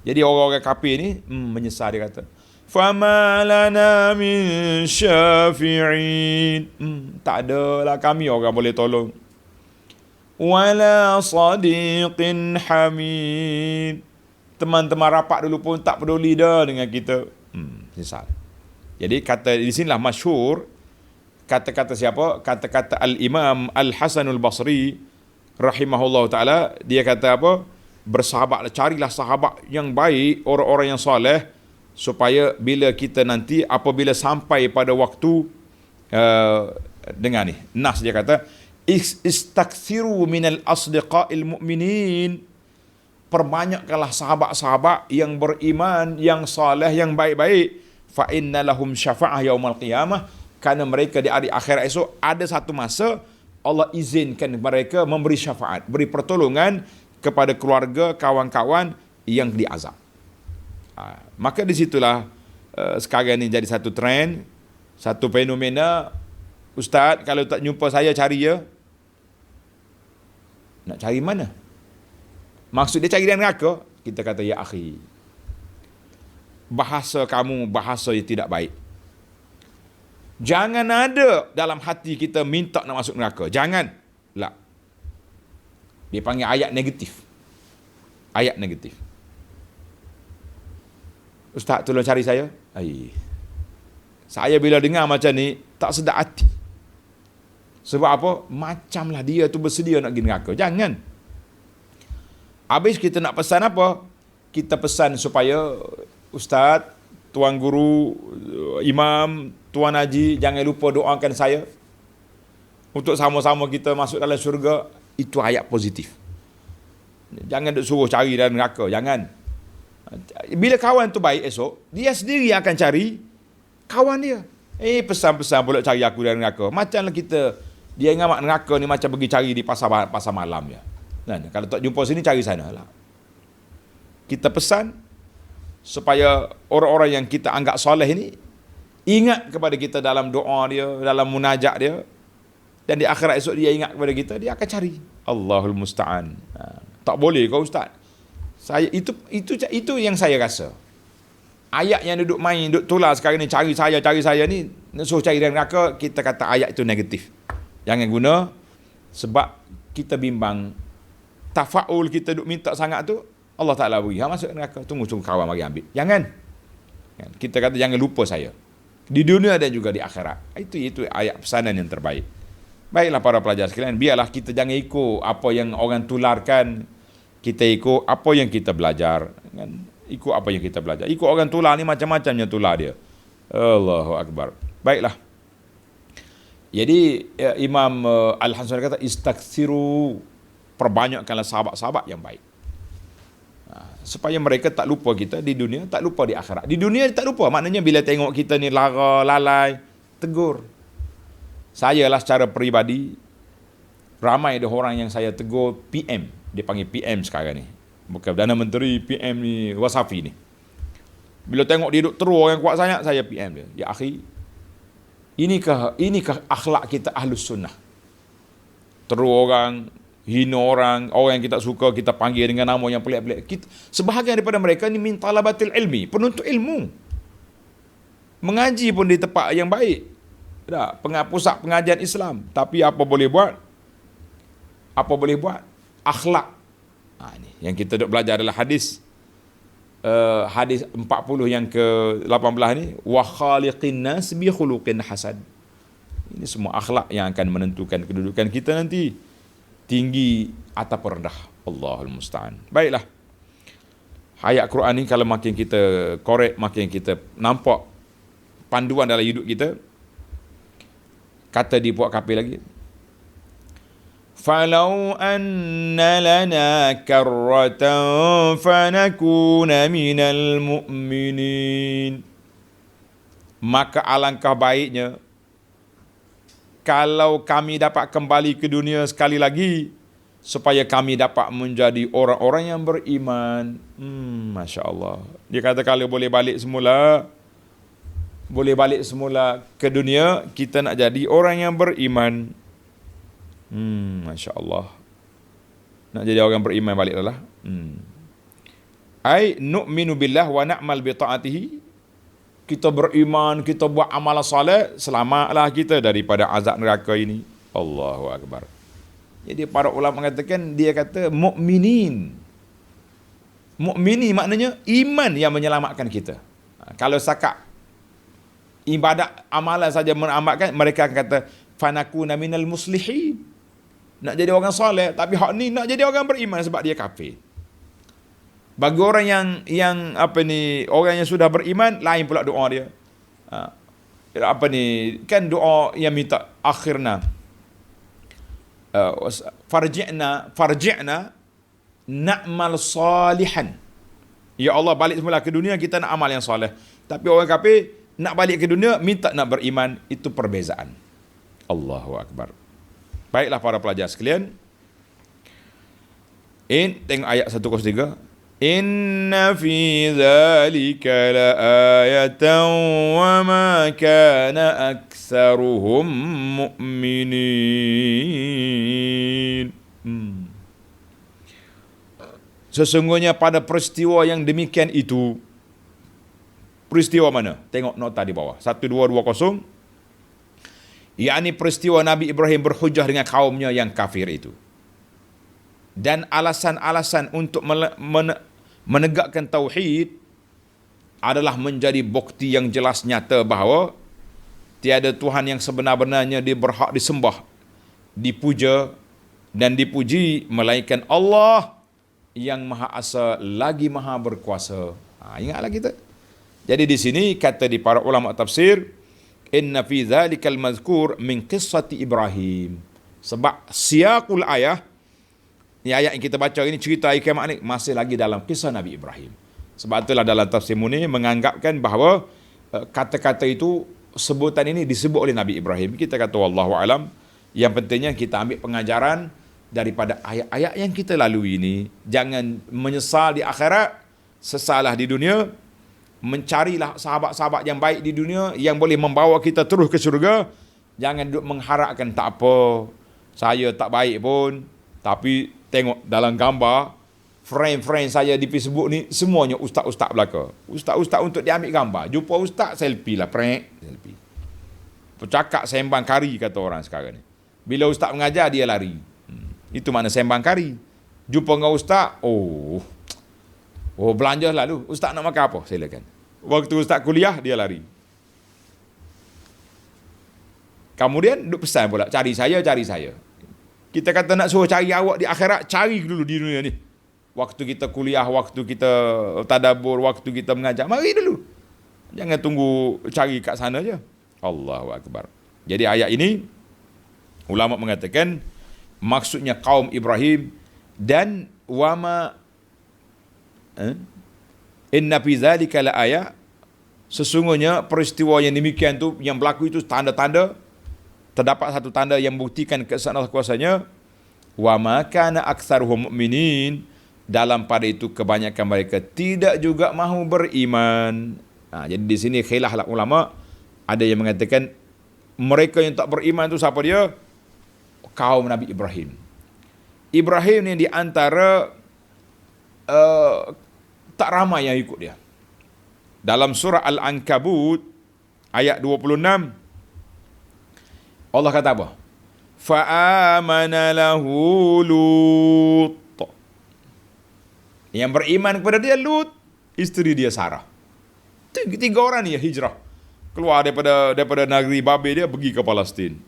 Jadi orang-orang kafir ni menyesal, dia kata, "Fama lana min syafi'in." Tak adalah kami orang boleh tolong. "Wala sadiqin hamid." Teman-teman rapat dulu pun tak peduli dah dengan kita. Menyesal. Jadi kata di sinilah masyhur kata-kata siapa? Kata-kata Al-Imam Al-Hasanul Basri rahimahullah ta'ala. Dia kata apa? Bersahabatlah, carilah sahabat yang baik, orang-orang yang soleh, supaya bila kita nanti, apabila sampai pada waktu dengan ni, nas dia kata, istakthiru minal asdiqa'il mu'minin. Perbanyakkanlah sahabat-sahabat yang beriman, yang soleh, yang baik-baik. Fa inna lahum syafa'ah yaumal qiyamah. Kerana mereka di hari akhirat esok ada satu masa Allah izinkan mereka memberi syafaat, beri pertolongan kepada keluarga, kawan-kawan yang diazab. Maka di situlah sekarang ini jadi satu trend, satu fenomena. Ustaz, kalau tak jumpa saya, cari ya. Nak cari mana? Maksud dia cari dalam neraka. Kita kata, ya akhi, bahasa kamu bahasa yang tidak baik. Jangan ada dalam hati kita minta nak masuk neraka. Jangan. Lah. Dia panggil ayat negatif. Ayat negatif. Ustaz, tolong cari saya. Saya bila dengar macam ni, tak sedap hati. Sebab apa? Macamlah dia tu bersedia nak pergi neraka. Jangan. Habis kita nak pesan apa? Kita pesan supaya ustaz, tuan guru, imam, tuan haji, jangan lupa doakan saya untuk sama-sama kita masuk dalam syurga. Itu ayat positif. Jangan duk suruh cari dalam neraka. Jangan. Bila kawan tu baik esok, dia sendiri akan cari kawan dia. Pesan-pesan pula cari aku dalam neraka. Macamlah kita, dia ingat neraka ni macam pergi cari di pasar malam ya. Nah, kalau tak jumpa sini, cari sana lah. Kita pesan supaya orang-orang yang kita anggap soleh ini ingat kepada kita dalam doa dia, dalam munajat dia, dan di akhirat esok dia ingat kepada kita, dia akan cari. Allahul musta'an. Tak boleh kau ustaz. Saya itu yang saya rasa. Ayat yang duduk main, duduk tular sekarang ni, cari saya ni, suruh cari dalam neraka, kita kata ayat itu negatif. Jangan guna, sebab kita bimbang. Tafaul kita duk minta sangat tu, Allah Ta'ala beri. Masuk neraka, tunggu kawan mari ambil. Jangan. Kita kata jangan lupa saya. Di dunia dan juga di akhirat. Itu ayat pesanan yang terbaik. Baiklah para pelajar sekalian, biarlah kita jangan ikut apa yang orang tularkan. Kita ikut apa yang kita belajar. Ikut apa yang kita belajar. Ikut orang tular ni macam-macamnya tular dia. Allahu Akbar. Baiklah. Jadi Imam Al-Hasan kata istaksiru, perbanyakkanlah sahabat-sahabat yang baik. Supaya mereka tak lupa kita di dunia, tak lupa di akhirat. Di dunia tak lupa, maknanya bila tengok kita ni lara, lalai, tegur. Saya lah secara peribadi, ramai ada orang yang saya tegur PM. Dia panggil PM sekarang ni. Bukan Perdana Menteri, PM ni, Wasafi ni. Bila tengok dia duduk teruk orang kuat sangat, saya PM dia. Ya akhi, inikah akhlak kita Ahlus Sunnah? Teruk orang, hina orang yang kita suka, kita panggil dengan nama yang pelik-pelik. Sebahagian daripada mereka ni min talabatil ilmi, penuntut ilmu. Mengaji pun di tempat yang baik. Pusat pengajian Islam. Tapi apa boleh buat? Akhlak. Ini yang kita duk belajar adalah hadis. Hadis 40 yang ke-18 ni, wa khaliqin nas bi khuluqin hasan. Ini semua akhlak yang akan menentukan kedudukan kita nanti. Tinggi atau rendah. Allahul musta'an. Baiklah. Ayat Quran ni kalau makin kita korek, makin kita nampak panduan dalam hidup kita. Kata di puak kapil lagi. Falau anna lana karratan fanakuna minal mu'minin. Maka alangkah baiknya kalau kami dapat kembali ke dunia sekali lagi, supaya kami dapat menjadi orang-orang yang beriman. Masya Allah. Dia kata kalau boleh balik semula ke dunia, kita nak jadi orang yang beriman. Masya Allah. Nak jadi orang beriman baliklah. Ai nu'minu billah wa na'mal bi ta'atihi. Kita beriman, kita buat amalan soleh, selamatlah kita daripada azab neraka ini. Allahu Akbar. Jadi para ulama mengatakan, dia kata mukminin. Mukmini maknanya iman yang menyelamatkan kita. Kalau sakat ibadat amalan saja menyelamatkan, mereka akan kata fanakuna minal muslihin. Nak jadi orang soleh, tapi hak ni nak jadi orang beriman sebab dia kafir. Bagi orang orang yang sudah beriman, lain pula doa dia. Kan doa yang minta akhirna farji'na na'mal salihan. Ya Allah, balik semula ke dunia, kita nak amal yang soleh. Tapi orang kafir nak balik ke dunia, minta nak beriman. Itu perbezaan. Allahu Akbar. Baiklah para pelajar sekalian, tengok ayat 103. Inna fi dhalika la ayatan wa ma kana aktsaruhum mu'minin. Sesungguhnya pada peristiwa yang demikian itu, peristiwa mana? Tengok nota di bawah. 1220. Yakni peristiwa Nabi Ibrahim berhujah dengan kaumnya yang kafir itu. Dan alasan-alasan untuk menegakkan tauhid adalah menjadi bukti yang jelas nyata bahawa tiada Tuhan yang sebenar-benarnya dia berhak disembah dipuja dan dipuji melainkan Allah yang Maha Asa lagi Maha Berkuasa. Ingatlah kita. Jadi di sini kata di para ulama tafsir, inna fi dzalikal mazkur min qissati Ibrahim. Sebab siaqul ayah, ni ayat yang kita baca ini, cerita hari kiamat ni masih lagi dalam kisah Nabi Ibrahim. Sebab itulah dalam tafsir Munir menganggapkan bahawa kata-kata itu, sebutan ini disebut oleh Nabi Ibrahim. Kita kata wallahu alam, yang pentingnya kita ambil pengajaran daripada ayat-ayat yang kita lalui ini. Jangan menyesal di akhirat, sesalah di dunia. Mencarilah sahabat-sahabat yang baik di dunia yang boleh membawa kita terus ke syurga. Jangan duduk mengharapkan tak apa, saya tak baik pun, tapi tengok dalam gambar friend-friend saya di Facebook ni semuanya ustaz-ustaz belaka. Ustaz-ustaz untuk diambil gambar. Jumpa ustaz, selfie lah, selfie. Bercakap sembang kari kata orang sekarang ni. Bila ustaz mengajar dia lari. Itu makna sembang kari. Jumpa dengan ustaz, oh belanja lalu. Ustaz nak makan apa? Silakan. Waktu ustaz kuliah dia lari. Kemudian duk pesan pula, cari saya. Kita kata nak suruh cari awak di akhirat, cari dulu di dunia ni. Waktu kita kuliah, waktu kita tadabbur, waktu kita mengajar, mari dulu. Jangan tunggu cari kat sana je. Allahu Akbar. Jadi ayat ini ulama mengatakan maksudnya kaum Ibrahim dan wama inna fi dzalika la ayat, sesungguhnya peristiwa yang demikian tu yang berlaku itu tanda-tanda, terdapat satu tanda yang membuktikan keesaan Allah kuasanya. Wama kana aktsaruhum mu'minin, dalam pada itu kebanyakan mereka tidak juga mahu beriman. Jadi di sini khilaflah ulama, ada yang mengatakan mereka yang tak beriman itu siapa dia? Kaum Nabi Ibrahim. Ibrahim ni di antara tak ramai yang ikut dia. Dalam surah Al-Ankabut ayat 26 Allah kata apa? Fa'amana lahu Lut. Yang beriman kepada dia Lut, isteri dia Sarah. Tiga orang ni hijrah. Keluar daripada negeri Babel dia pergi ke Palestin.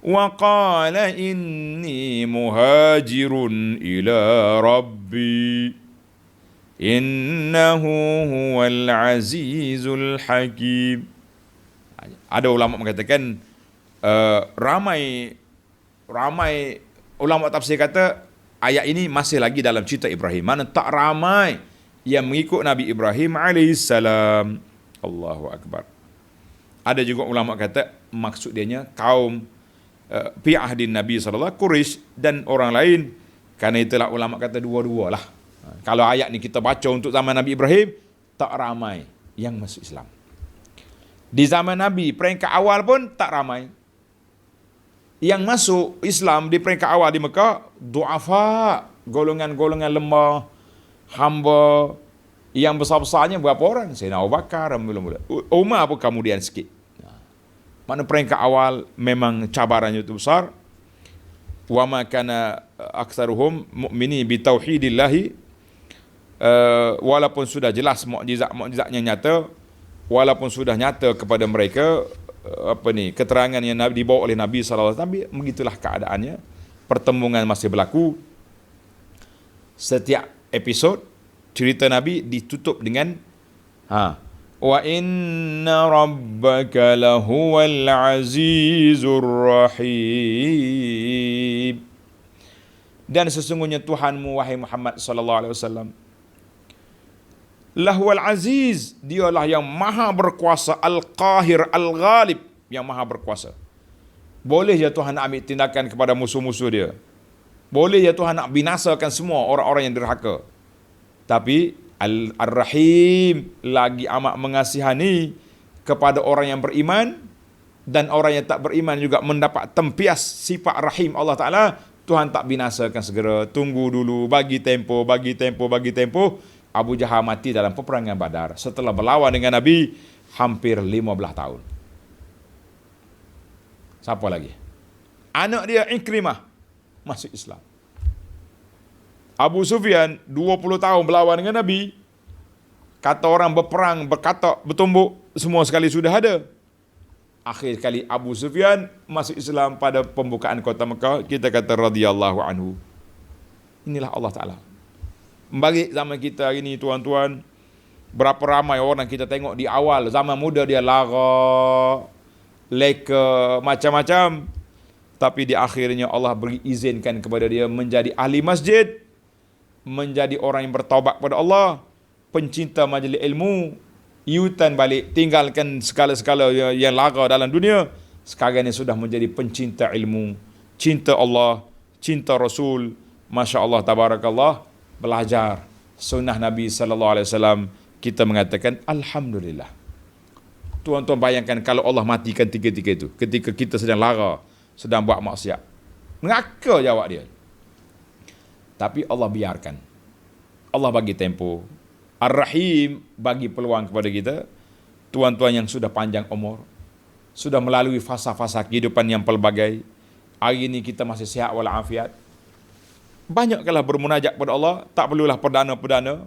Wa qala inni muhajirun ila rabbi innahu huwal azizul hakim. Ada ulama mengatakan ramai ulama tafsir kata ayat ini masih lagi dalam cerita Ibrahim. Mana tak ramai yang mengikut Nabi Ibrahim alaihissalam. Allahu Akbar. Ada juga ulama kata maksud dianya kaum fi ahdin Nabi sallallahu Quraisy dan orang lain. Karena itulah ulama kata dua-dua lah. Kalau ayat ni kita baca untuk zaman Nabi Ibrahim, tak ramai yang masuk Islam. Di zaman Nabi peringkat awal pun tak ramai. Yang masuk Islam di peringkat awal di Mekah, du'afa, golongan-golongan lemah, hamba. Yang besar-besarnya berapa orang? Sayyidina Abu Bakar, mula-mula. Umar pun kemudian sikit. Mana peringkat awal memang cabarannya itu besar. Wa ma kana aktsaruhum mu'mini bi tauhidillahi, walaupun sudah jelas mukjizatnya nyata, walaupun sudah nyata kepada mereka keterangan yang dibawa oleh Nabi sallallahu alaihi wasallam, begitulah keadaannya. Pertembungan masih berlaku. Setiap episod cerita Nabi ditutup dengan wa inna rabbaka lahuwal azizur rahim. Dan sesungguhnya Tuhanmu wahai Muhammad sallallahu alaihi wasallam, lahuwal aziz, dialah yang maha berkuasa, al-qahir, al-ghalib, yang maha berkuasa. Boleh ya Tuhan nak ambil tindakan kepada musuh-musuh dia. Boleh ya Tuhan nak binasakan semua orang-orang yang derhaka. Tapi Ar-Rahim, lagi amat mengasihani kepada orang yang beriman, dan orang yang tak beriman juga mendapat tempias sifat Rahim Allah Ta'ala. Tuhan tak binasakan segera, tunggu dulu, bagi tempoh. Abu Jahal mati dalam peperangan Badar setelah berlawan dengan Nabi hampir 15 tahun. Siapa lagi? Anak dia Ikrimah masuk Islam. Abu Sufyan 20 tahun berlawan dengan Nabi. Kata orang berperang, berkatak, bertumbuk, semua sekali sudah ada. Akhir kali Abu Sufyan masuk Islam pada pembukaan kota Mekah, kita kata radhiyallahu anhu. Inilah Allah Ta'ala. Bagi zaman kita hari ini tuan-tuan, berapa ramai orang kita tengok di awal zaman muda dia lara, leka, macam-macam. Tapi di akhirnya Allah beri izinkan kepada dia menjadi ahli masjid, menjadi orang yang bertaubat kepada Allah, pencinta majlis ilmu, yutan balik, tinggalkan segala-segala yang lara dalam dunia. Sekarang ini sudah menjadi pencinta ilmu, cinta Allah, cinta Rasul. Masya Allah, tabarakallah, belajar sunnah Nabi SAW. Kita mengatakan alhamdulillah. Tuan-tuan bayangkan kalau Allah matikan tiga-tiga itu ketika kita sedang lara, sedang buat maksiat. Mengaka jawab dia. Tapi Allah biarkan. Allah bagi tempo. Ar-Rahim bagi peluang kepada kita. Tuan-tuan yang sudah panjang umur, sudah melalui fasa-fasa kehidupan yang pelbagai. Hari ini kita masih sihat walafiat. Banyaklah bermunajat kepada Allah. Tak perlulah perdana-perdana,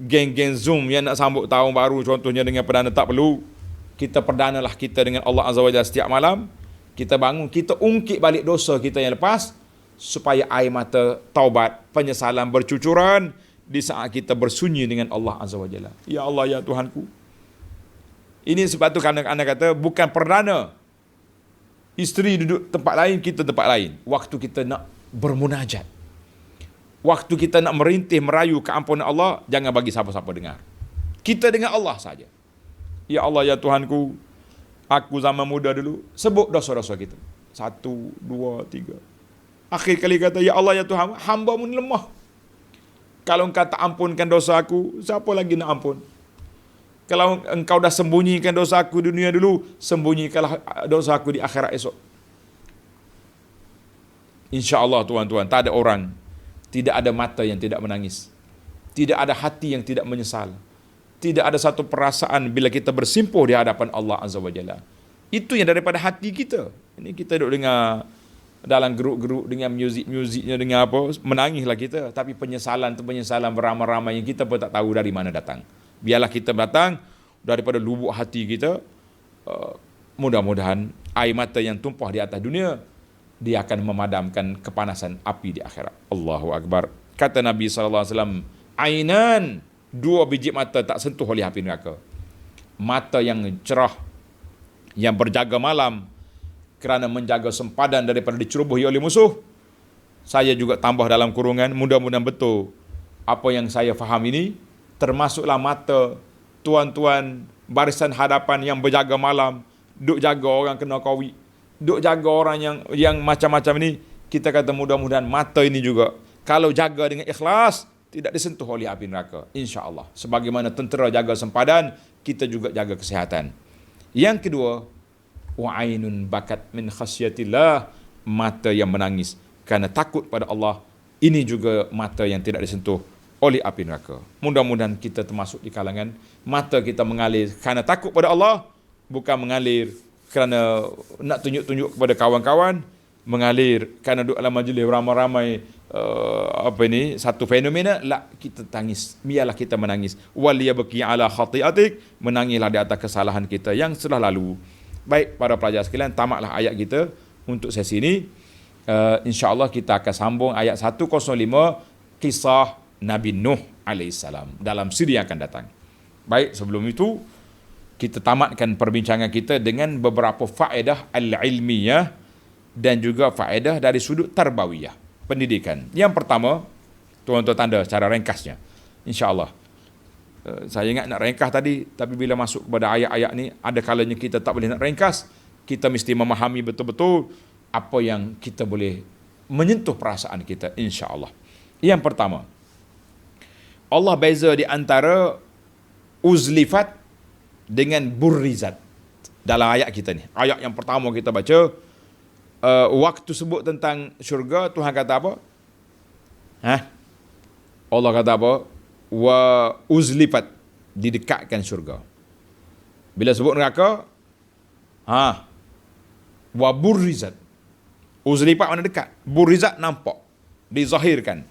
geng-geng Zoom yang nak sambut tahun baru contohnya dengan perdana, tak perlu. Kita perdanalah kita dengan Allah Azza wa Jalla setiap malam. Kita bangun, kita ungkit balik dosa kita yang lepas, supaya air mata taubat, penyesalan bercucuran di saat kita bersunyi dengan Allah Azza wa Jalla. Ya Allah, ya Tuhanku. Ini sebab tu anak kata bukan perdana. Isteri duduk tempat lain, kita tempat lain. Waktu kita nak bermunajat, waktu kita nak merintih merayu keampunan Allah, jangan bagi siapa-siapa dengar. Kita dengan Allah saja. Ya Allah, ya Tuhanku, aku zaman muda dulu, sebut dosa-dosa kita. 1, 2, 3. Akhir kali kata, ya Allah, ya Tuhan, hamba-Mu ni lemah. Kalau Engkau tak ampunkan dosa aku, siapa lagi nak ampun? Kalau Engkau dah sembunyikan dosa aku di dunia dulu, sembunyikanlah dosa aku di akhirat esok. InsyaAllah tuan-tuan, tak ada orang, tidak ada mata yang tidak menangis, tidak ada hati yang tidak menyesal, tidak ada satu perasaan bila kita bersimpuh di hadapan Allah Azza wa Jalla. Itu yang daripada hati kita. Ini kita duduk dengar dalam geruk-geruk dengan muzik-muziknya, dengan apa, menangislah kita. Tapi penyesalan tu penyesalan beramai-ramai yang kita pun tak tahu dari mana datang. Biarlah kita datang daripada lubuk hati kita. Mudah-mudahan air mata yang tumpah di atas dunia, dia akan memadamkan kepanasan api di akhirat. Allahu Akbar. Kata Nabi SAW, ainan, 2 biji mata tak sentuh oleh api neraka. Mata yang cerah, yang berjaga malam kerana menjaga sempadan daripada dicerobohi oleh musuh. Saya juga tambah dalam kurungan, mudah-mudahan betul apa yang saya faham ini, termasuklah mata tuan-tuan barisan hadapan yang berjaga malam, duk jaga orang kena COVID, duk jaga orang yang macam-macam ni. Kita kata mudah-mudahan mata ini juga, kalau jaga dengan ikhlas, tidak disentuh oleh api neraka, insya-Allah. Sebagaimana tentera jaga sempadan, kita juga jaga kesihatan. Yang kedua, wa'ainun bakat min khasyatillah, mata yang menangis kerana takut pada Allah. Ini juga mata yang tidak disentuh oleh api neraka. Mudah-mudahan kita termasuk di kalangan mata kita mengalir kerana takut pada Allah, bukan mengalir kerana nak tunjuk-tunjuk kepada kawan-kawan, mengalir kerana duduk dalam majlis ramai-ramai satu fenomena. La, kita tangis, biarlah kita menangis. Waliyabki ala khati'atik, menangislah di atas kesalahan kita yang telah lalu. Baik para pelajar sekalian, tamatlah ayat kita untuk sesi ini. InsyaAllah kita akan sambung ayat 105 kisah Nabi Nuh alaihissalam dalam siri yang akan datang. Baik, sebelum itu kita tamatkan perbincangan kita dengan beberapa faedah al-ilmiyah dan juga faedah dari sudut tarbawiyah, pendidikan. Yang pertama, tuan-tuan tanda secara ringkasnya, insya-Allah. Saya ingat nak ringkas tadi, tapi bila masuk kepada ayat-ayat ni, ada kalanya kita tak boleh nak ringkas. Kita mesti memahami betul-betul apa yang kita boleh menyentuh perasaan kita, insya-Allah. Yang pertama, Allah beza di antara uzlifat dengan burrizat dalam ayat kita ni. Ayat yang pertama kita baca, waktu sebut tentang syurga, Tuhan kata apa? Allah kata apa? Wa uzlifat, didekatkan syurga. Bila sebut neraka, wa burrizat. Uzlifat mana dekat, burrizat nampak, dizahirkan.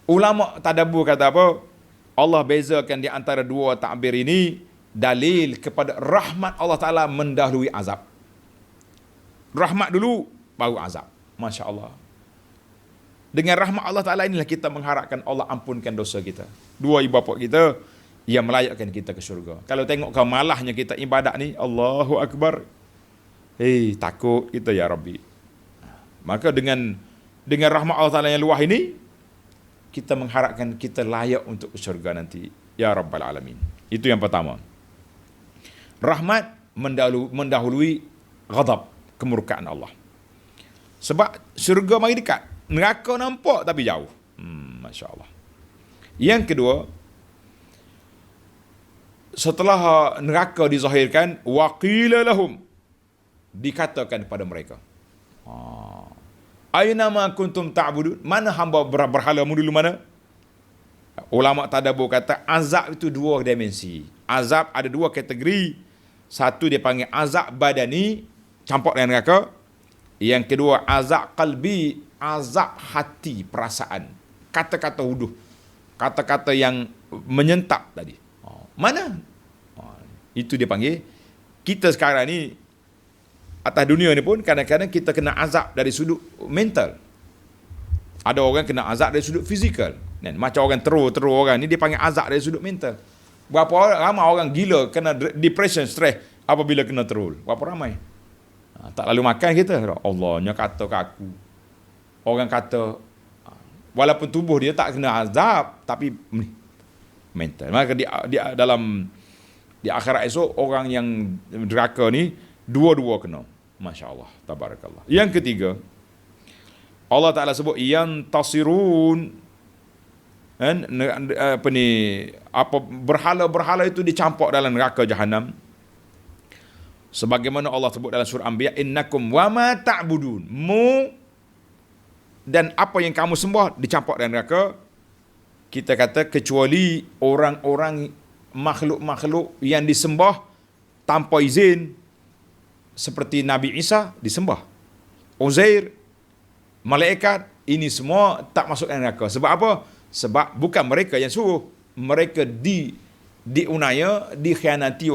Ulama tadabbur kata apa? Allah bezakan di antara dua takbir ini dalil kepada rahmat Allah Ta'ala mendahului azab. Rahmat dulu, baru azab. Masya Allah. Dengan rahmat Allah Ta'ala inilah kita mengharapkan Allah ampunkan dosa kita. Dua ibu bapa kita yang melayakkan kita ke syurga. Kalau tengok kau malahnya kita ibadat ni, Allahu Akbar. Takut kita ya Rabbi. Maka dengan rahmat Allah Ta'ala yang luah ini, kita mengharapkan kita layak untuk ke syurga nanti. Ya Rabbal Alamin. Itu yang pertama. Rahmat mendahului ghadab, kemurkaan Allah. Sebab syurga mari dekat, neraka nampak tapi jauh. Masya Allah. Yang kedua, setelah neraka dizahirkan, waqila lahum, dikatakan kepada mereka, aina ma kuntum ta'budun, mana hamba berhalamu dulu mana? Ulama tadabbur kata azab itu dua dimensi. Azab ada dua kategori. Satu dia panggil azab badani, campak dengan neraka. Yang kedua azab qalbi, azab hati, perasaan. Kata-kata huduh, kata-kata yang menyentap tadi. Mana? Itu dia panggil. Kita sekarang ni atas dunia ni pun kadang-kadang kita kena azab dari sudut mental. Ada orang kena azab dari sudut fizikal. Macam orang teruk orang ni dia panggil azab dari sudut mental. Berapa ramai orang gila kena depression, stres apabila kena terul. Berapa ramai? Tak lalu makan kita. Allahnya kata ke aku. Orang kata walaupun tubuh dia tak kena azab tapi mental. Maka di akhirat esok orang yang neraka ni dua-dua kena. Masya Allah, tabarakallah. Yang ketiga, Allah Ta'ala sebut yang tasirun. Berhala-berhala itu dicampur dalam neraka Jahannam. Sebagaimana Allah sebut dalam surah Anbiya, innakum wa ma ta'budun, mu dan apa yang kamu sembah dicampur dalam neraka. Kita kata kecuali orang-orang makhluk-makhluk yang disembah tanpa izin, seperti Nabi Isa disembah, Uzair, malaikat, ini semua tak masuk dalam neraka. Sebab apa? Sebab bukan mereka yang suruh. Mereka diunaya, dikhianati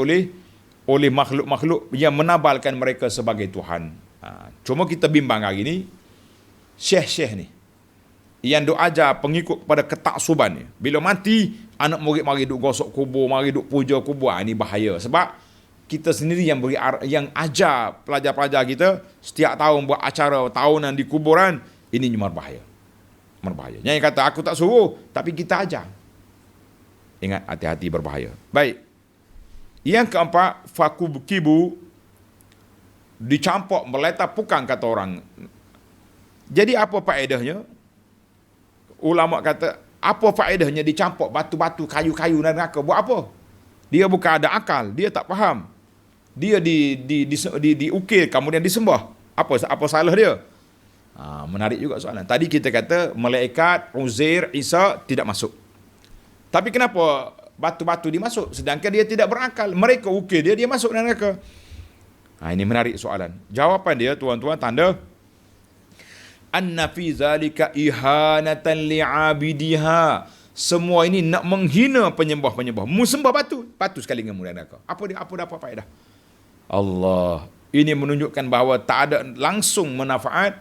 oleh makhluk-makhluk yang menabalkan mereka sebagai Tuhan. Cuma kita bimbang hari ni, syekh-syekh ni yang duk ajar pengikut kepada ketaksuban ni, bila mati anak murid mari duk gosok kubur, mari duk puja kubur. Ini bahaya. Sebab kita sendiri yang ajar pelajar-pelajar kita setiap tahun buat acara tahunan di kuburan. Ini berbahaya. Yang kata aku tak suruh tapi kita ajar. Ingat, hati-hati, berbahaya. Baik. Yang keempat, fakukibu, dicampur, meletak pukang kata orang. Jadi apa faedahnya? Ulama kata, apa faedahnya dicampur batu-batu, kayu-kayu dan neraka? Buat apa? Dia bukan ada akal, dia tak faham. Dia diukir kemudian disembah. Apa salah dia? Menarik juga soalan. Tadi kita kata malaikat, Uzair, Isa tidak masuk. Tapi kenapa batu-batu dimasuk sedangkan dia tidak berakal? Mereka ukir dia masuk dalam neraka. Ini menarik soalan. Jawapan dia, tuan-tuan, tanda anna fi zalika ihanatan li'abidiha. Semua ini nak menghina penyembah-penyembah. Mu sembah batu sekali dengan mu dalam neraka. Apa dapat faedah? Allah. Ini menunjukkan bahawa tak ada langsung manfaat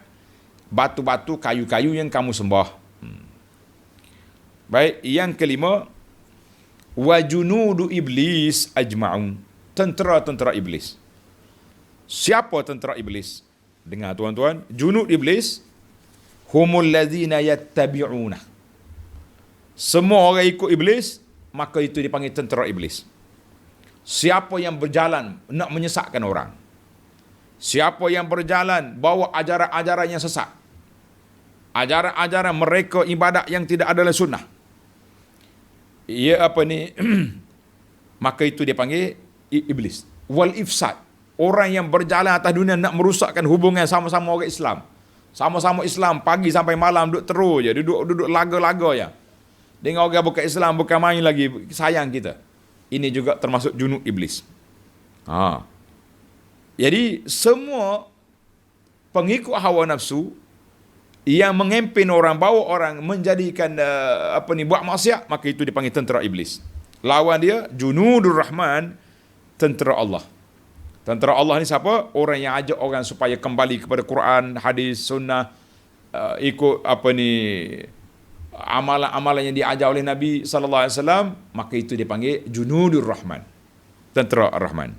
batu-batu, kayu-kayu yang kamu sembah. Baik, yang kelima, wa junudu iblis ajma'un. Tentera-tentera iblis. Siapa tentera iblis? Dengar tuan-tuan, junud iblis humul ladzina yattabi'una. Semua orang ikut iblis, maka itu dipanggil tentera iblis. Siapa yang berjalan nak menyesatkan orang, siapa yang berjalan bawa ajaran-ajaran yang sesat, ajaran-ajaran mereka ibadat yang tidak ada dalam sunnah, maka itu dia panggil iblis. Wal ifsad, orang yang berjalan atas dunia nak merusakkan hubungan sama-sama orang Islam. Sama-sama Islam pagi sampai malam duduk terus je, duduk laga-laga je. Dengan orang bukan Islam, bukan main lagi sayang kita. Ini juga termasuk junub iblis. Jadi semua pengikut hawa nafsu yang mengempin orang, bawa orang menjadikan buat maksiat, maka itu dipanggil tentera iblis. Lawan dia junudur rahman, tentera Allah. Tentera Allah ni siapa? Orang yang ajak orang supaya kembali kepada Quran, hadis, sunnah, ikut amalan-amalan yang diajar oleh Nabi sallallahu alaihi wasallam, maka itu dipanggil Junudur Rahman, tentera Ar-Rahman.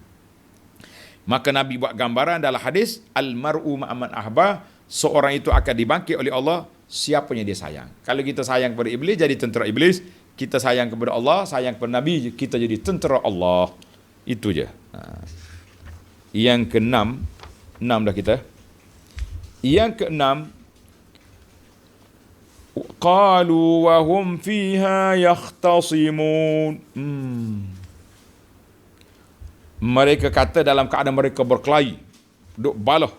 Maka Nabi buat gambaran dalam hadis, al-mar'u ma'aman ahba, seorang itu akan dibangkit oleh Allah siapa yang dia sayang. Kalau kita sayang kepada iblis, jadi tentera iblis. Kita sayang kepada Allah, sayang kepada Nabi, kita jadi tentera Allah. Itu je. Yang keenam, 6 dah kita. Yang keenam, qalu wa hum fiha yakhtasimun. Mereka kata dalam keadaan mereka berkelahi, duk balah.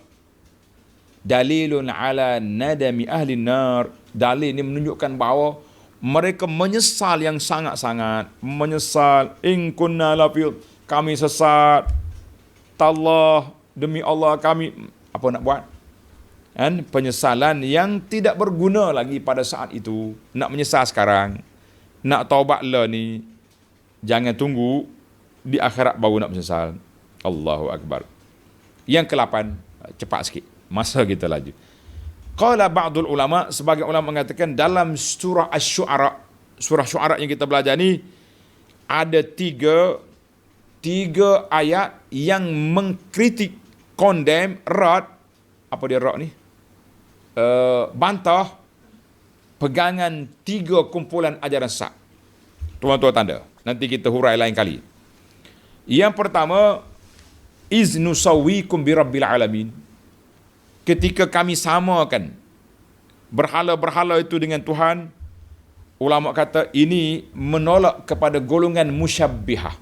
Dalilun ala nadami ahli nar. Dalil ini menunjukkan bahawa mereka menyesal yang sangat-sangat. Menyesal. In kunna lafi, kami sesat. Tallah, demi Allah kami, apa nak buat? Kan? Penyesalan yang tidak berguna lagi pada saat itu. Nak menyesal sekarang, nak taubat lah ni, jangan tunggu di akhirat baru nak menyesal. Allahu Akbar. Yang ke-8, cepat sikit, masa kita laju. Qala ba'dul ulama, sebagai ulama mengatakan dalam surah Asy-Syu'ara, surah Syu'ara yang kita belajar ni, ada tiga ayat yang mengkritik, condemn, rad, apa dia rad ni? Bantah pegangan 3 kumpulan ajaran sesat. Tuan-tuan tanda, nanti kita hurai lain kali. Yang pertama, iznu sawwikum bi rabbil alamin. Ketika kami samakan berhala-berhala itu dengan Tuhan, ulama kata ini menolak kepada golongan musyabbihah.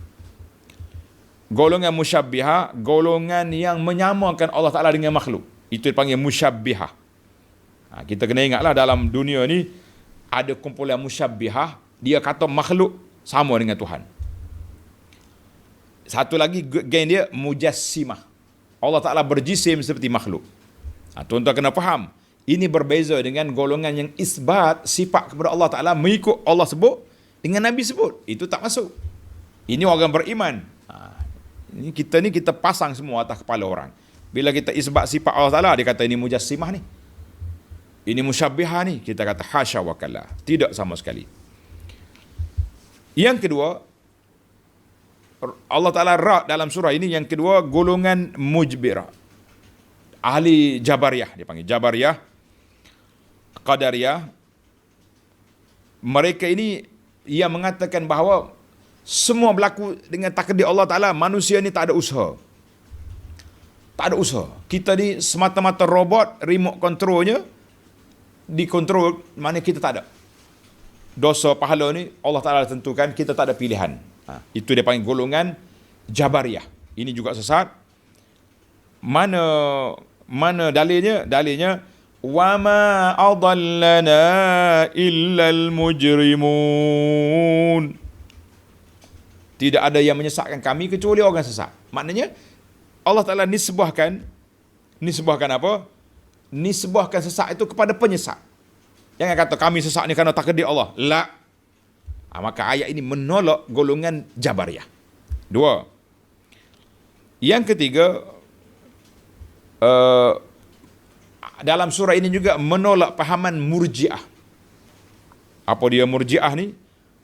Golongan musyabbihah, golongan yang menyamakan Allah Ta'ala dengan makhluk. Itu dipanggil musyabbihah. Kita kena ingatlah dalam dunia ni ada kumpulan musyabbihah, dia kata makhluk sama dengan Tuhan. Satu lagi geng dia mujassimah. Allah Ta'ala berjisim seperti makhluk. Tuan-tuan kena faham, ini berbeza dengan golongan yang isbat sifat kepada Allah Ta'ala mengikut Allah sebut dengan Nabi sebut. Itu tak masuk. Ini orang beriman. Ini kita pasang semua atas kepala orang. Bila kita isbat sifat Allah Ta'ala, dia kata ini mujassimah ni, ini musyabbihah ni, kita kata hasya wa kalla, tidak sama sekali. Yang kedua, Allah Ta'ala rak dalam surah ini, yang kedua golongan mujbirah, ahli Jabariyah, dia panggil Jabariyah, Qadariyah. Mereka ini yang mengatakan bahawa semua berlaku dengan takdir Allah Ta'ala, manusia ni tak ada usaha. Tak ada usaha. Kita ni semata-mata robot, remote controlnya dikontrol, mana kita tak ada. Dosa pahala ni Allah Ta'ala tentukan, kita tak ada pilihan. Itu dia panggil golongan Jabariyah. Ini juga sesat. Mana dalilnya? Dalilnya wama adallana illal mujrimun. Tidak ada yang menyesatkan kami kecuali orang sesat. Maknanya Allah Ta'ala nisbahkan apa? Nisbahkan sesat itu kepada penyesat. Jangan kata kami sesat ni kerana takdir Allah. La. Maka ayat ini menolak golongan Jabariyah. 2. Yang ketiga, dalam surah ini juga menolak pahaman Murji'ah. Apa dia Murji'ah ni?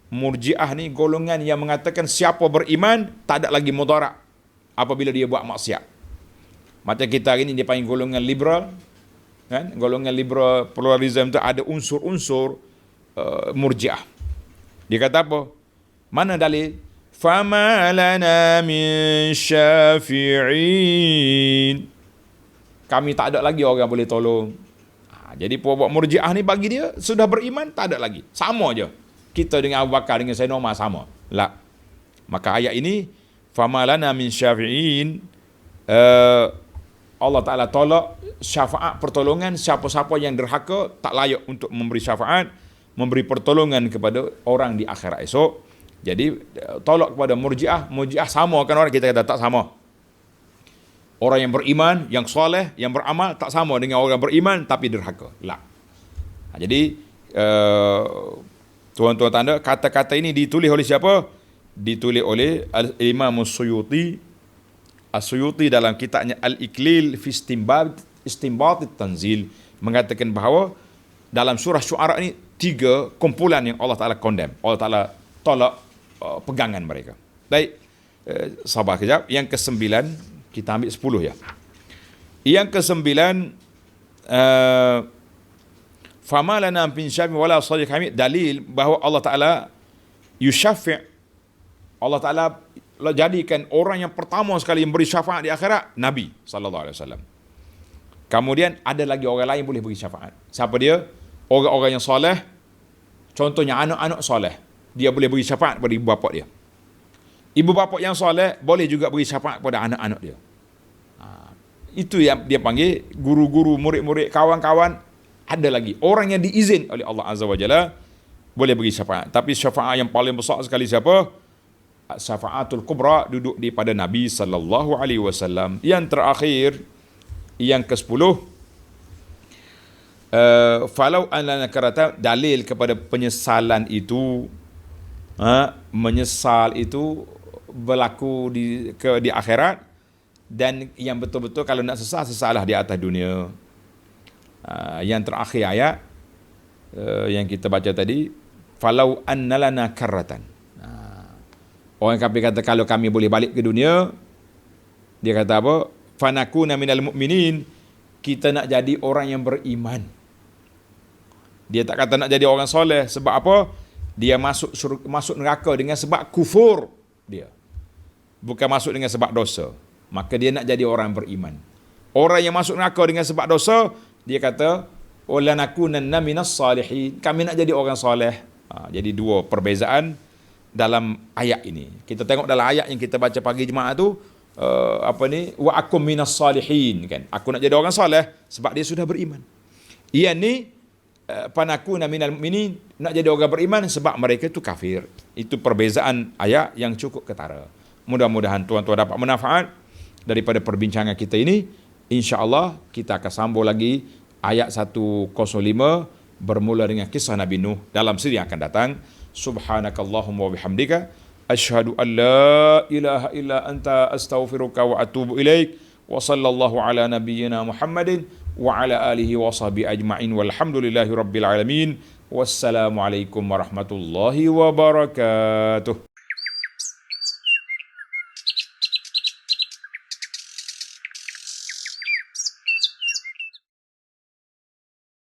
Murji'ah ni golongan yang mengatakan siapa beriman tak ada lagi mudarat apabila dia buat maksiat. Macam kita hari ni dia panggil golongan liberal, kan? Golongan liberal pluralism tu ada unsur-unsur Murji'ah. Dia kata apa? Mana dalil? Fama lana min syafi'in. Kami tak ada lagi orang boleh tolong. Jadi puak-puak Murji'ah ni bagi dia sudah beriman tak ada lagi. Sama je. Kita dengan Abu Bakar dengan Sayyidina Umar sama. La. Maka ayat ini fama lana min syafi'in, Allah Ta'ala tolak syafaat pertolongan siapa-siapa yang derhaka, tak layak untuk memberi syafaat, memberi pertolongan kepada orang di akhirat esok. Jadi tolak kepada Murji'ah. Murji'ah sama kan orang, kita kata tak sama. Orang yang beriman, yang soleh, yang beramal tak sama dengan orang beriman tapi derhaka. La. Jadi tuan-tuan tanda, kata-kata ini ditulis oleh siapa? Ditulis oleh Imam Suyuti As-Suyuti dalam kitabnya Al-Iklil fi Istinbat Tanzil mengatakan bahawa dalam surah Syu'ara ini 3 kumpulan yang Allah Ta'ala condemn. Allah Ta'ala tolak pegangan mereka. Baik, sabar kejap. Yang ke-9, kita ambil 10 ya. Yang ke-9, fama lana min syafi wala sadiq hamid, dalil bahawa Allah Ta'ala yusyafi', Allah Ta'ala jadikan orang yang pertama sekali yang beri syafaat di akhirat Nabi SAW. Kemudian ada lagi orang lain boleh beri syafaat. Siapa dia? Orang-orang yang soleh. Contohnya anak-anak soleh, dia boleh beri syafaat kepada ibu bapa dia. Ibu bapa yang soleh boleh juga beri syafaat kepada anak-anak dia. Itu yang dia panggil guru-guru, murid-murid, kawan-kawan. Ada lagi orang yang diizin oleh Allah Azza wa Jalla boleh beri syafaat. Tapi syafaat yang paling besar sekali siapa? Syafaatul kubra duduk di pada Nabi sallallahu alaihi wasallam. Yang terakhir, yang ke-10, falau anna karata, dalil kepada penyesalan itu, menyesal itu berlaku di akhirat, dan yang betul-betul kalau nak sesalah di atas dunia. Yang terakhir ayat yang kita baca tadi, falau anna lana karratan. Orang kafir kata kalau kami boleh balik ke dunia, dia kata apa? Fanakuna minal mu'minin, kita nak jadi orang yang beriman. Dia tak kata nak jadi orang soleh. Sebab apa? Dia masuk neraka dengan sebab kufur dia. Bukan masuk dengan sebab dosa. Maka dia nak jadi orang beriman. Orang yang masuk neraka dengan sebab dosa, dia kata walanakunanna minas salihin, kami nak jadi orang soleh. Jadi dua perbezaan dalam ayat ini. Kita tengok dalam ayat yang kita baca pagi Jumaat tu, wa akum minas salihin, kan? Aku nak jadi orang soleh sebab dia sudah beriman. Ia ni panakuna minal mu'minin, nak jadi orang beriman sebab mereka tu kafir. Itu perbezaan ayat yang cukup ketara. Mudah-mudahan tuan-tuan dapat manfaat daripada perbincangan kita ini. Insya-Allah kita akan sambung lagi ayat 105 bermula dengan kisah Nabi Nuh dalam siri yang akan datang. Subhanakallahumma wa bihamdika asyhadu an la ilaha illa anta astaghfiruka wa atubu ilaik. Wa sallallahu ala nabiyyina Muhammadin wa ala alihi wa sahbihi ajma'in walhamdulillahi rabbil alamin. Wassalamu alaikum warahmatullahi wabarakatuh.